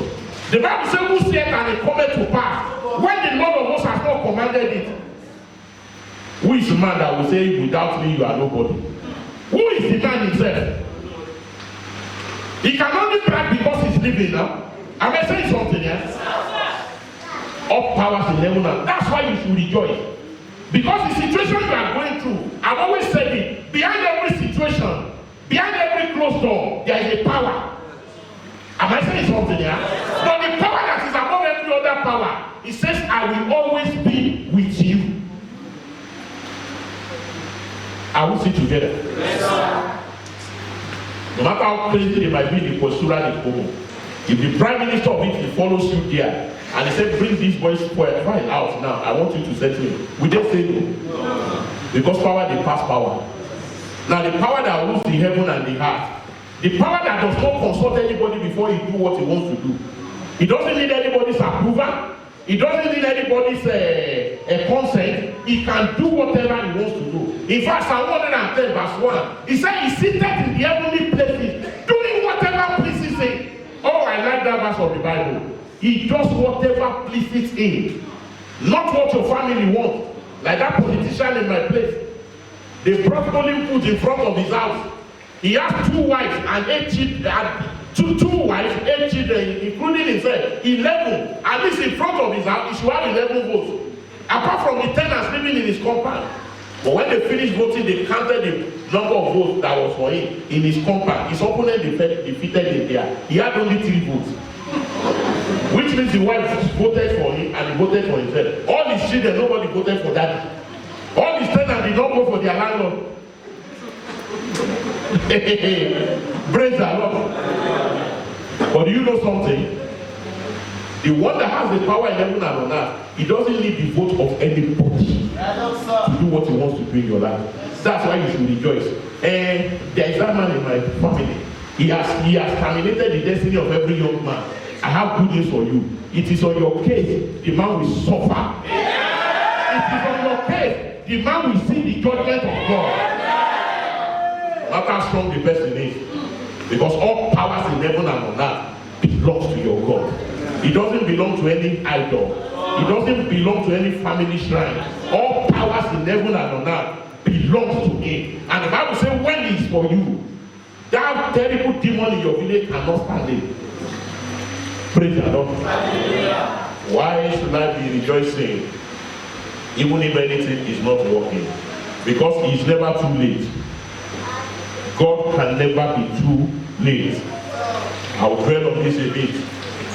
Speaker 2: The Bible says, who said and it cometh to pass when the Lord of us has not commanded it? Who is the man that will say, without me you are nobody? Who is the man himself? He can only brag because he's living now. Am I saying something here? All powers in heaven and that's why you should rejoice. Because the situation you are going through, I've always said it, behind every situation, behind every closed door, there is a power. Am I saying something here? But the power that is above every other power, it says, I will always be with you. Are we still together? Yes, no matter how crazy they might be, the postura is common. If the prime minister of Italy follows you there, and he said, bring these boys fine out now, I want you to settle it. We just say no. Because power, they pass power. Now the power that rules the heaven and the earth, the power that does not consult anybody before he do what he wants to do. He doesn't need anybody's approval. He doesn't need anybody's consent. He can do whatever he wants to do. In fact, Psalm 110 verse 1, he said he's seated in the heavenly places, doing whatever pleases him. Oh, I like that verse of the Bible. He does whatever pleases him. Not what your family wants. Like that politician in my place. They brought only food in front of his house. He has 2 wives and 8 children. Two wives, 8 children, including himself. 11. At least in front of his house, he should have 11 votes. Apart from the tenants living in his compound. But when they finished voting, they counted the number of votes that was for him in his compound. His opponent defeated him there. He had only 3 votes. Which means the wife voted for him and he voted for himself. All his children, nobody voted for daddy. All his tenants did not vote for their landlord. Praise the Lord. But do you know something? The one that has the power in heaven and on earth, he doesn't need the vote of anybody to do what he wants to do in your life. That's why you should rejoice. And there is that man in my family. He has terminated the destiny of every young man. I have good news for you. It is on your case the man will suffer. It is on your case the man will see the judgment of God. Not how strong the person is. Because all powers in heaven and on earth belongs to your God. It doesn't belong to any idol. It doesn't belong to any family shrine. All powers in heaven and on earth belongs to him. And the Bible says when it is for you, that terrible demon in your village cannot stand it. Praise the Lord. Why should I be rejoicing even if anything is not working? Because it is never too late. God can never be too late. I will dwell on this a bit.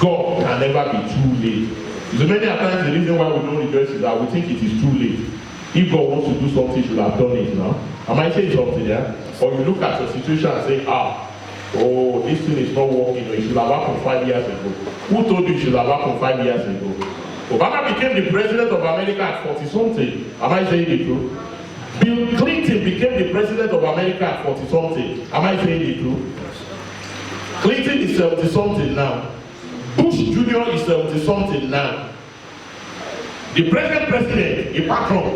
Speaker 2: God can never be too late. So many times the reason why we don't rejoice is that we think it is too late. If God wants to do something, he should have done it now. Am I saying something there? Or you look at your situation and say, oh, this thing is not working. It should have happened 5 years ago. Who told you it should have happened 5 years ago? Obama became the president of America at 40-something. Am I saying the truth? Bill Clinton became the president of America at 40-something. Am I saying the truth? Clinton is 70-something now. Bush Jr. is 70-something now. The present president, a patron,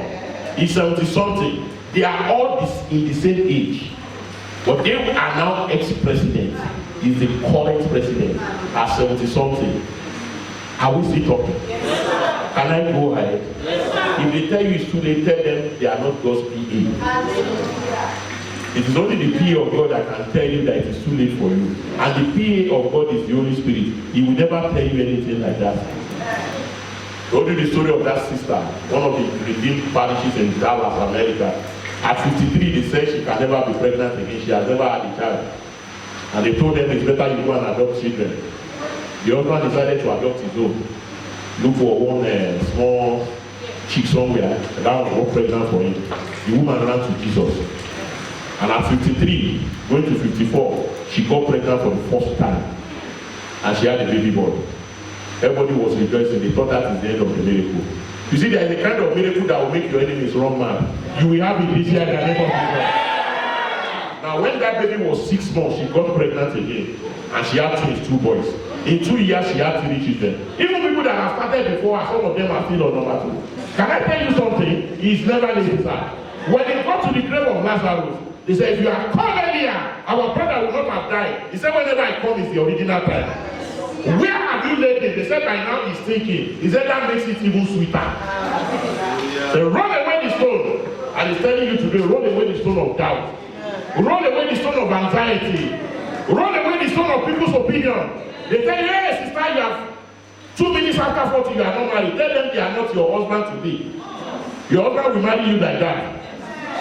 Speaker 2: is 70-something. They are all in the same age. But they are now ex-president. Is the current president at 70-something. Are we still talking? Can I go ahead? If they tell you it's too late, tell them they are not God's PA. It is only the PA of God that can tell you that it is too late for you. And the PA of God is the Holy Spirit. He will never tell you anything like that. I told you the story of that sister, one of the redeemed parishes in Dallas, America. At 53, they said she can never be pregnant again. She has never had a child. And they told them it's better you go and adopt children. The husband decided to adopt his own. Look for one small chick somewhere, and that was not pregnant for him. The woman ran to Jesus. And at 53, going to 54, she got pregnant for the first time. And she had a baby boy. Everybody was rejoicing. They thought that is the end of the miracle. You see, there is a kind of miracle that will make your enemies run mad. You will have it this year in the name of Jesus. Now, when that baby was 6 months, she got pregnant again. And she had twins, 2 boys. In 2 years, she had 3 children. Even people that have started before, some of them are still on number 2. Can I tell you something? It's never late, sir. When they got to the grave of Lazarus, they said, if you had come earlier, our brother would not have died. He said, whenever I come, it's the original time. Where have you laid it? They said, by now he's thinking. He said, that makes it even sweeter. They roll away the stone. And he's telling you today, roll away the stone of doubt. Roll away the stone of anxiety. Roll away the stone of people's opinion. They tell you, hey, sister, you have 2 minutes after 40, you are not married. Tell them they are not your husband today. Your husband will marry you like that.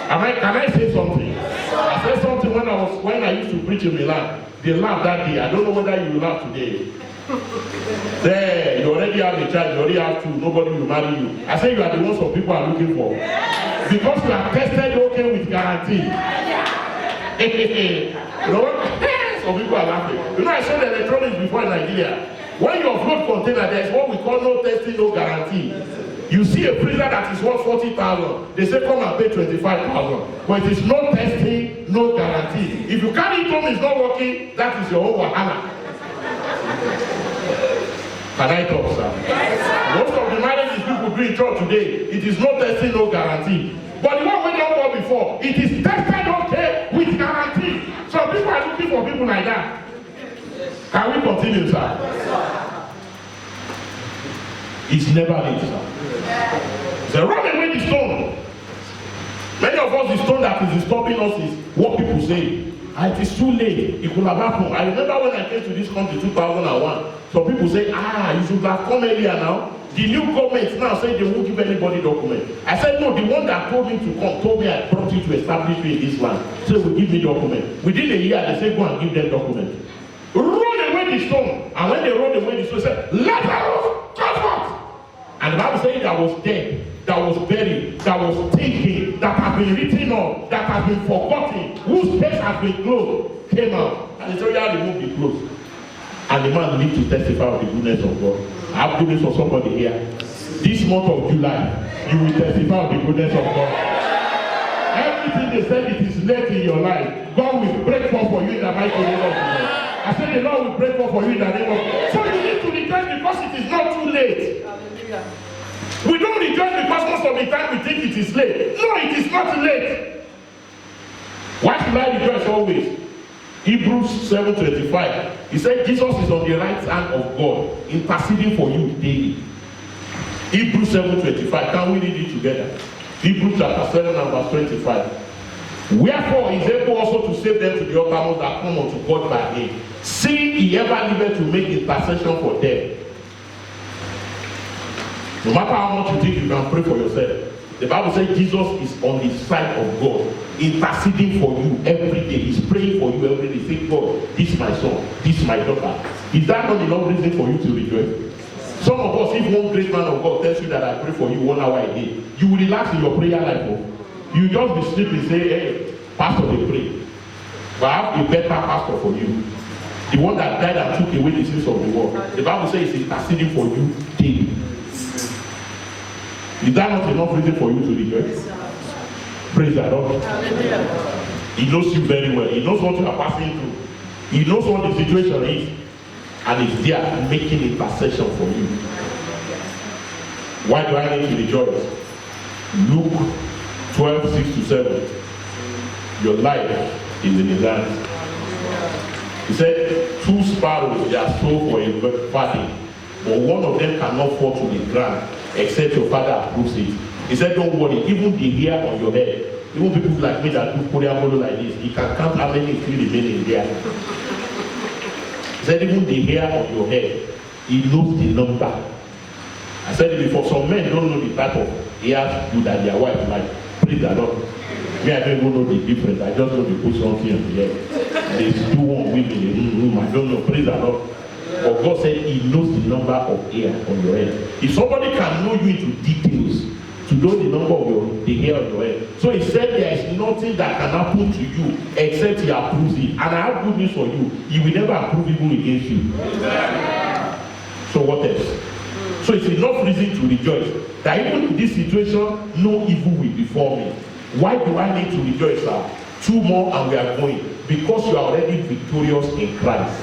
Speaker 2: Can I say something? I said something when I used to preach in Milan. They laughed that day. I don't know whether you will laugh today. There, you already have a child, you already have 2, nobody will marry you. I say you are the ones some people are looking for. Because you are tested okay with guarantee. You know, some people are laughing. You know, I said electronics before in Nigeria. When you offload container, there is what we call no testing, no guarantee. You see a freezer that is worth 40,000. They say come and pay 25,000. But it is no testing, no guarantee. If you carry it home, it's not working, that is your own wahala. Can I talk, sir? Most of the marriages people do in church today, it is no testing, no guarantee. But the one we don't know before, it is tested okay with guarantee. So people are looking for people like that. Can we continue, sir? It's never late, sir. So run away the stone. Many of us, the stone that is stopping us is what people say. And it is too late. It could have happened. I remember when I came to this country in 2001, some people say, you should have come earlier now. The new government now say they won't give anybody document. I said, no, the one that told me to come told me I brought you to establish you in this land. So will give me document. Within a year, they say, go and give them document. Roll away the stone. And when they rolled away the stone, they said, Lazarus, come forth. And the Bible says that was dead, that was buried, that was taken, that has been written on, that has been forgotten, whose face has been closed, came out. And they said, yeah, remove the clothes. And the man lived to testify of the goodness of God. I have goodness for somebody here. This month of July, you will testify of the goodness of God. Everything they said it is late in your life, God will break forth for you in the mighty name of Jesus. I said the Lord will break forth for you in the name of Jesus. So you need to rejoice because it is not too late. We don't rejoice because most of the time we think it is late. No, it is not late. Why should I rejoice always? Hebrews 7:25. He said Jesus is on the right hand of God, interceding for you daily. Hebrews 7:25. Can we read it together? Hebrews chapter 7 and verse 25. Wherefore he is able also to save them to the uttermost that come unto God by him, seeing he ever liveth to make intercession for them. No matter how much you think you can pray for yourself, the Bible says Jesus is on the side of God, interceding for you every day. He's praying for you every day. Say, God, this is my son, this is my daughter. Is that not enough reason for you to rejoice? Some of us, if one great man of God tells you that I pray for you 1 hour a day, you will relax in your prayer life. You just be sleeping and say, hey, pastor, they pray. But I have a better pastor for you. The one that died and took away the sins of the world. The Bible says he's interceding for you daily. Is that not enough reason for you to rejoice? Praise the Lord. He knows you very well. He knows what you are passing through. He knows what the situation is. And he's there making intercession for you. Why do I need to rejoice? Luke 12:6-7. Your life is in his hands. He said, 2 sparrows they are sold for a farthing, but one of them cannot fall to the ground except your father approves it. He said, don't worry, even the hair on your head, even people like me that do Korean polo like this, he can count how many still remain in there. He said, even the hair on your head, he knows the number. I said it before, some men don't know the type of hair you that their wife like. Praise the Lord. Me, I don't even know the difference. I just know they put something on the head. They do one women, I don't know. Praise the Lord. But God said he knows the number of hair on your head. If somebody can know you into details, to know the number of the hair on your head. So he said there is nothing that can happen to you except he approves it. And I have good news for you. He will never approve evil against you. So what else? So it's enough reason to rejoice that even in this situation, no evil will befall me. Why do I need to rejoice, sir? 2 more and we are going. Because you are already victorious in Christ.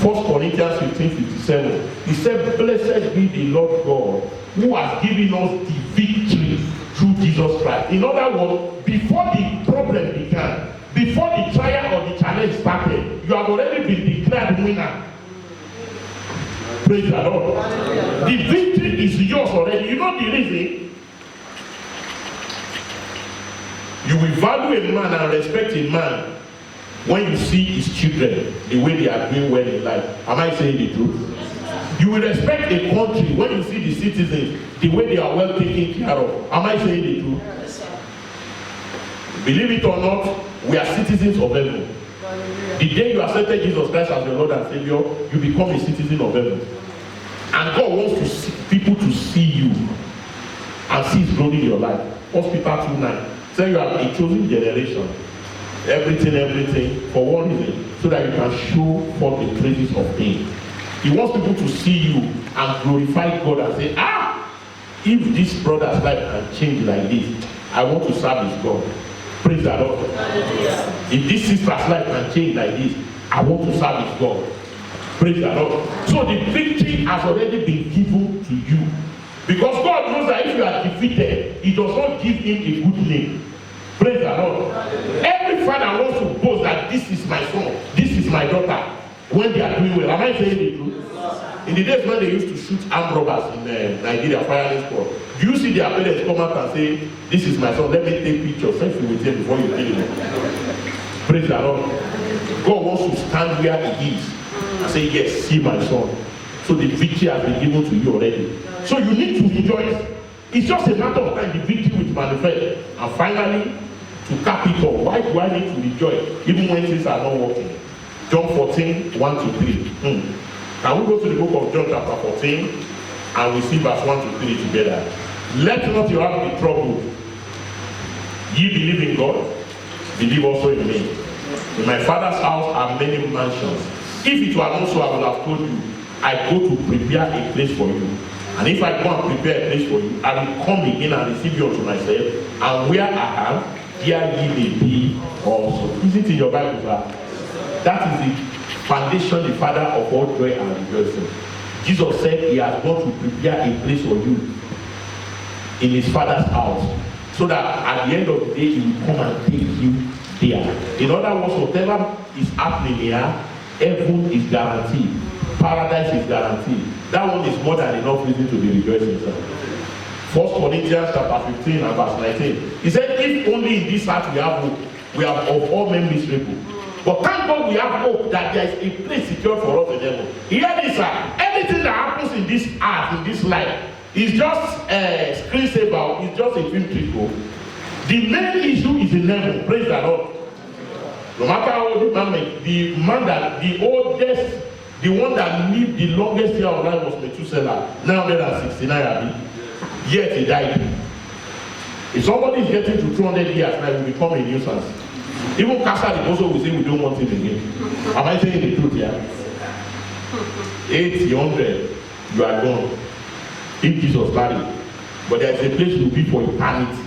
Speaker 2: 1 Corinthians 15:57. He said, blessed be the Lord God who has given us the victory through Jesus Christ. In other words, before the problem began, before the trial or the challenge started, you have already been declared winner. Praise the Lord. The victory is yours already. You know the reason? You will value a man and respect a man when you see his children, the way they are doing well in life. Am I saying the truth? You will respect a country when you see the citizens, the way they are well taken care of. Am I saying the truth? Believe it or not, we are citizens of heaven. The day you accepted Jesus Christ as your Lord and Savior, you become a citizen of heaven. And God wants to see people to see you and see His glory in your life. 1 Peter 2:9. Say you are a chosen generation. Everything for one reason, so that you can show forth the praises of Him. He wants people to see you and glorify God and say, if this brother's life can change like this, I want to serve his God. Praise the Lord. If this sister's life can change like this, I want to serve his God. Praise the Lord. So the victory has already been given to you. Because God knows that if you are defeated, He does not give him a good name. Praise the Lord. Every father wants to boast that this is my son, this is my daughter, when they are doing well. Am I saying the truth? In the days when they used to shoot armed robbers in Nigeria, firing squad, do you see their parents come out and say, this is my son, let me take pictures, selfie with him before you kill him? Praise the Lord. God wants to stand where He is and say, yes, see my son. So the victory has been given to you already. So you need to rejoice. It's just a matter of time the victory will manifest. And finally, to cap it off, why do I need to rejoice even when things are not working? John 14:1-3. Can we go to the book of John chapter 14 and we see verse 1-3 together? Let not your heart be troubled. Ye believe in God, believe also in me. In my Father's house are many mansions. If it were not so, I would have told you, I go to prepare a place for you. And if I go and prepare a place for you, I will come again and receive you unto myself. And where I am, there ye may be also. Is it in your Bible, sir? That is the foundation, the father of all joy and rejoicing. Jesus said He has gone to prepare a place for you in His Father's house, so that at the end of the day He will come and take you there. In other words, whatever is happening here, heaven is guaranteed. Paradise is guaranteed. That one is more than enough reason to be rejoicing, sir. 1 Corinthians chapter 15 and verse 19. He said, if only in this heart we have hope, we are of all men miserable. But thank God we have hope that there is a place secured for us in heaven. Hear this, sir. Anything that happens in this earth, in this life, is just a screensaver, it's just a film trick. The main issue is in heaven. Praise the Lord. No matter how old the man that the oldest, the one that lived the longest year of life was Methuselah, 969, yet he died. If somebody is getting to 200 years now, it will become a nuisance. Even Kasa also will say we don't want him again. Am I saying the truth here? 800, you are gone. If Jesus died. But there is a place to be for eternity.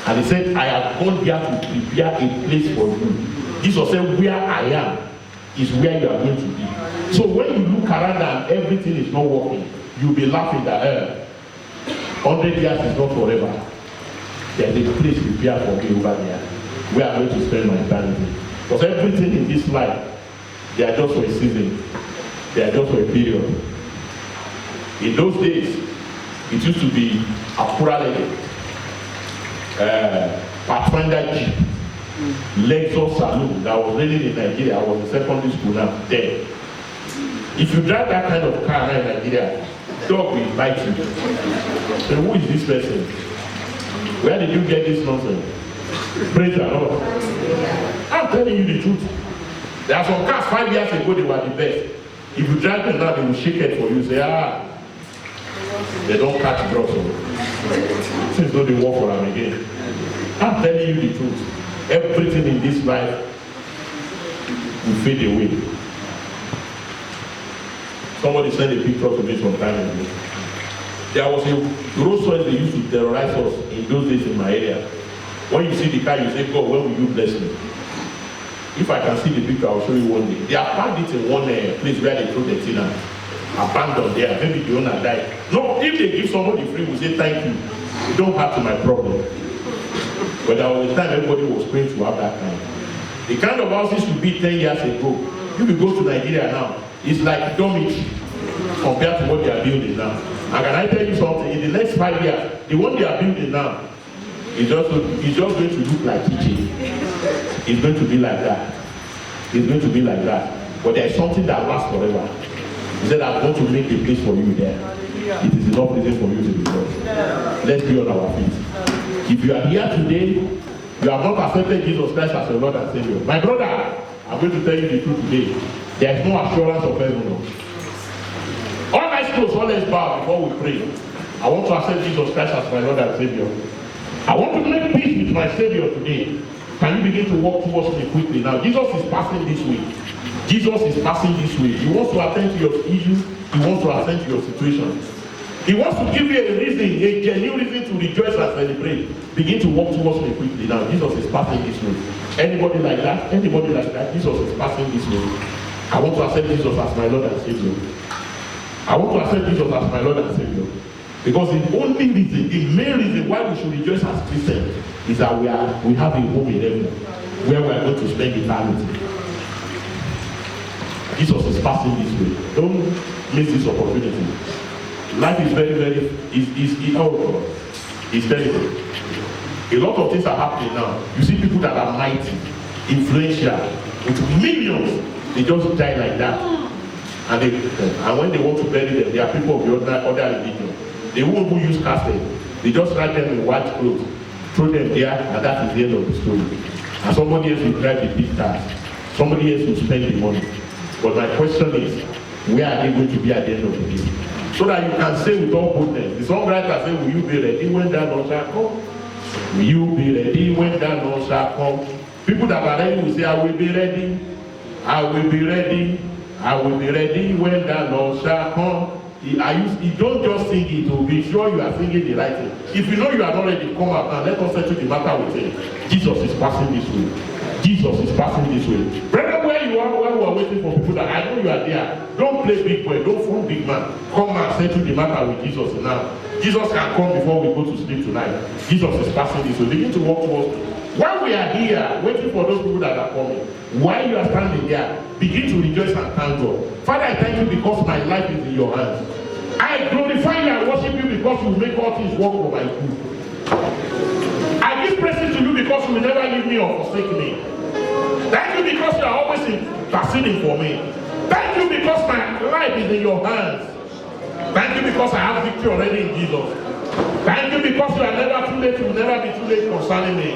Speaker 2: And He said, I have gone there to prepare a place for you. Jesus said, where I am is where you are going to be. So when you look around and everything is not working, you'll be laughing that 100 years is not forever. There is a place prepared for me over there where I'm going to spend my eternity. Because everything in this life, they are just for a season. They are just for a period. In those days, it used to be Akura Lady, Pathfinder Jeep, Lexus Saloon that was running in Nigeria. I was in secondary school now, then. If you drive that kind of car in Nigeria, dog will bite you. So who is this person? Where did you get this nonsense? Praise the Lord. I'm telling you the truth. There are some cars 5 years ago they were the best. If you drive them now, they will shake it for you. Say, they don't catch drugs. Since though they work for them again. I'm telling you the truth. Everything in this life will fade away. Somebody sent a picture to me some time ago. There was a Rolls Royce they used to terrorize us in those days in my area. When you see the car, you say, God, when will you bless me? If I can see the picture, I'll show you one day. They have parked it in one place where they throw the tin out. Abandoned there. Maybe the owner died. No, if they give somebody free, we say thank you. You don't have to my problem. But there was a time everybody was praying to have that kind. The kind of houses should be 10 years ago. If you go to Nigeria now, it's like dormitory compared to what they are building now. And can I tell you something? In the next 5 years, the one they are building now is just going to look like kitchen. It's going to be like that. It's going to be like that. But there is something that lasts forever. He said, I'm going to make a place for you there. It is enough reason for you to be blessed. Let's be on our feet. If you are here today, you have not accepted Jesus Christ as your Lord and Savior. My brother, I'm going to tell you the truth today. There is no assurance of heaven. All eyes closed, all let's bow before we pray. I want to accept Jesus Christ as my Lord and Savior. I want to make peace with my Savior today. Can you begin to walk towards me quickly now? Jesus is passing this way. Jesus is passing this way. He wants to attend to your issues. He wants to attend to your situation. He wants to give you a reason, a genuine reason to rejoice and celebrate. Begin to walk towards me quickly now. Jesus is passing this way. Anybody like that? Anybody like that? Jesus is passing this way. I want to accept Jesus as my Lord and Savior. I want to accept Jesus as my Lord and Savior. Because the only reason, the main reason why we should rejoice as Christians is that we have a home in heaven where we are going to spend eternity. Jesus is passing this way. Don't miss this opportunity. Life is very, very, it's terrible. A lot of things are happening now. You see people that are mighty, influential, with millions, they just die like that. And when they want to bury them, they are people of the other religion. They won't even use casket. They just write them in white clothes, throw them there, and that is the end of the story. And somebody else will drive the big cars. Somebody else will spend the money. But my question is, where are they going to be at the end of the day? So that you can say with all boldness. The songwriter say, will you be ready when that Lord shall come? Will you be ready when that Lord shall come? People that are ready will say, I will be ready. I will be ready. I will be ready when that Lord shall come. You don't just sing it, to be sure you are singing the right thing. If you know you are not ready, come out now. Let us settle the matter with him. Jesus is passing this way. Jesus is passing this way. Brother, where you are, while we are waiting for people that I know you are there, don't play big boy, don't fool big man. Come and settle the matter with Jesus now. Jesus can come before we go to sleep tonight. Jesus is passing this way. Begin to walk towards me. While we are here, waiting for those people that are coming, while you are standing there, begin to rejoice and thank God. Father, I thank you because my life is in your hands. I glorify you and worship you because you make all things work for my good. I give praises to you because you will never leave me or forsake me. Thank you because you are always interceding for me. Thank you because my life is in your hands. Thank you because I have victory already in Jesus. Thank you because you are never too late, you will never be too late concerning me.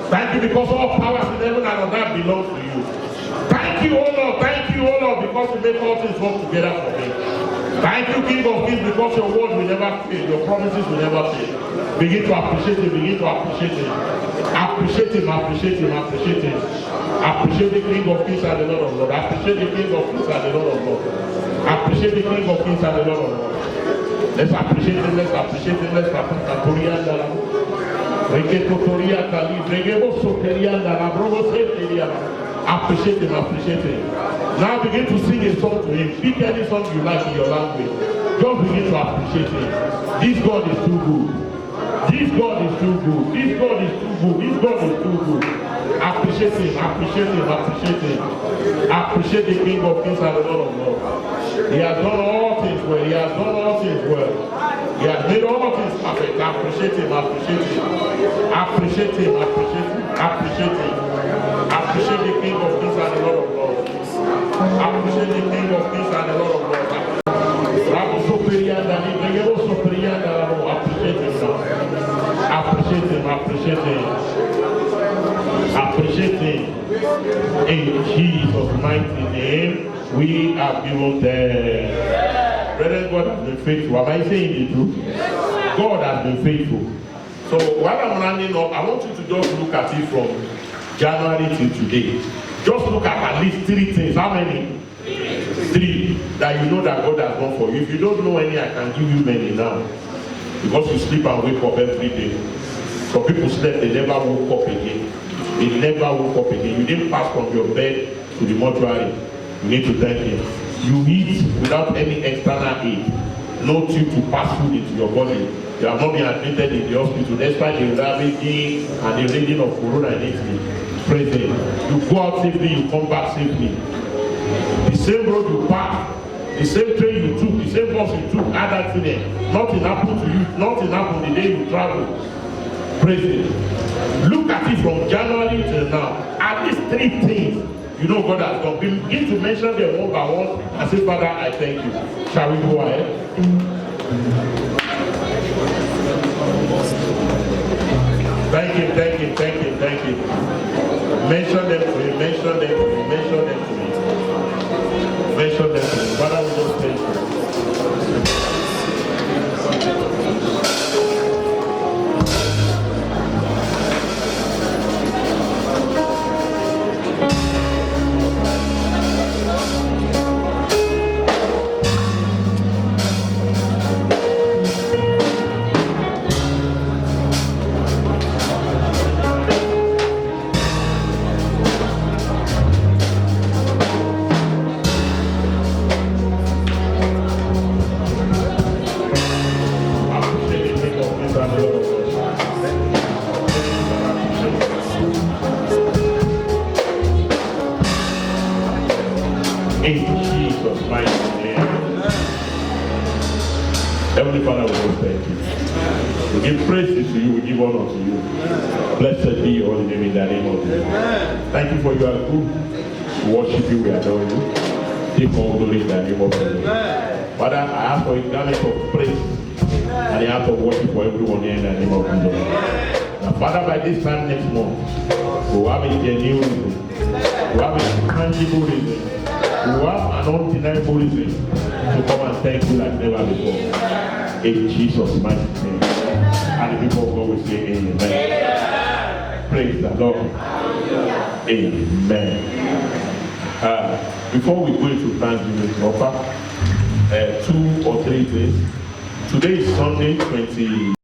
Speaker 2: Thank you because all powers in heaven and on earth belongs to you. Thank you, O Lord, because you make all things work together for me. Thank you, King of Kings, because your word will never fail, your promises will never fail. Begin to appreciate him, begin to appreciate him. Appreciate him, appreciate him, appreciate him. Appreciate the King of Kings and the Lord of Lords. Appreciate the King of Kings and the Lord of Lords. Appreciate the King of Kings and the Lord of Lords. Let's appreciate him, let's appreciate him, let's appreciate him. Appreciate him, appreciate him. Now begin to sing a song to him. Pick any song you like in your language. Just begin to appreciate him. This God is too good. This God is too good. This God is too good. This God is too good. Appreciate him, appreciate him, appreciate him. Appreciate the King of Kings and the Lord of Lords. He has done all things well. He has done all things well. He has made all things perfect. Appreciate him, appreciate him. Appreciate him, appreciate him, appreciate him. Appreciate the King of Kings and the Lord of Lords. Appreciate the King of Kings and the Lord of Lords. Appreciate him now. Appreciate him, appreciate him. Appreciate him. In Jesus' mighty name, we have given them. Brethren, God has been faithful. Am I saying the truth? God has been faithful. So while I'm running up, I want you to just look at it from January till today. Just look at least 3 things. How many? 3 that you know that God has done for you. If you don't know any, I can give you many now. Because you sleep and wake up every day. Some people slept, they never woke up again. They never woke up again. You didn't pass from your bed to the mortuary. You need to thank him. You eat without any external aid. No tube to pass food into your body. You have not been admitted in the hospital despite the ravaging and the raging of corona in Italy. Praise him. You go out safely, you come back safely. The same road you pass, the same train you took, the same bus you took, had accident. Nothing happened to you. Nothing happened the day you travel. Praise him. Look at it from January till now. At least 3 things you know God has done. Begin to mention them one by one and say, Father, I thank you. Shall we go ahead? Thank him, thank him, thank him, thank him. Mention them to me, mention them to me, mention them to me. Mention them to me. Father, we just thank you. In Jesus' mighty name. Heavenly Father, we will thank you. We give praises to you, we give honor to you. Blessed be your holy name in the name of Jesus. Thank you for you are good. We worship you, we adore you. Take all glory in the name of Jesus. Father, I ask for a garment of praise and a heart of worship for everyone here in the name of Jesus. Now, Father, by this time next month, we'll have a genuine reason. We'll have a tangible reason. We have an undeniable reason to come and thank you like never before. In Jesus' mighty name. And the people of God will say amen. Praise the Lord. Amen. Before we go into Thanksgiving proper, 2 or 3 things. Today is Sunday 20.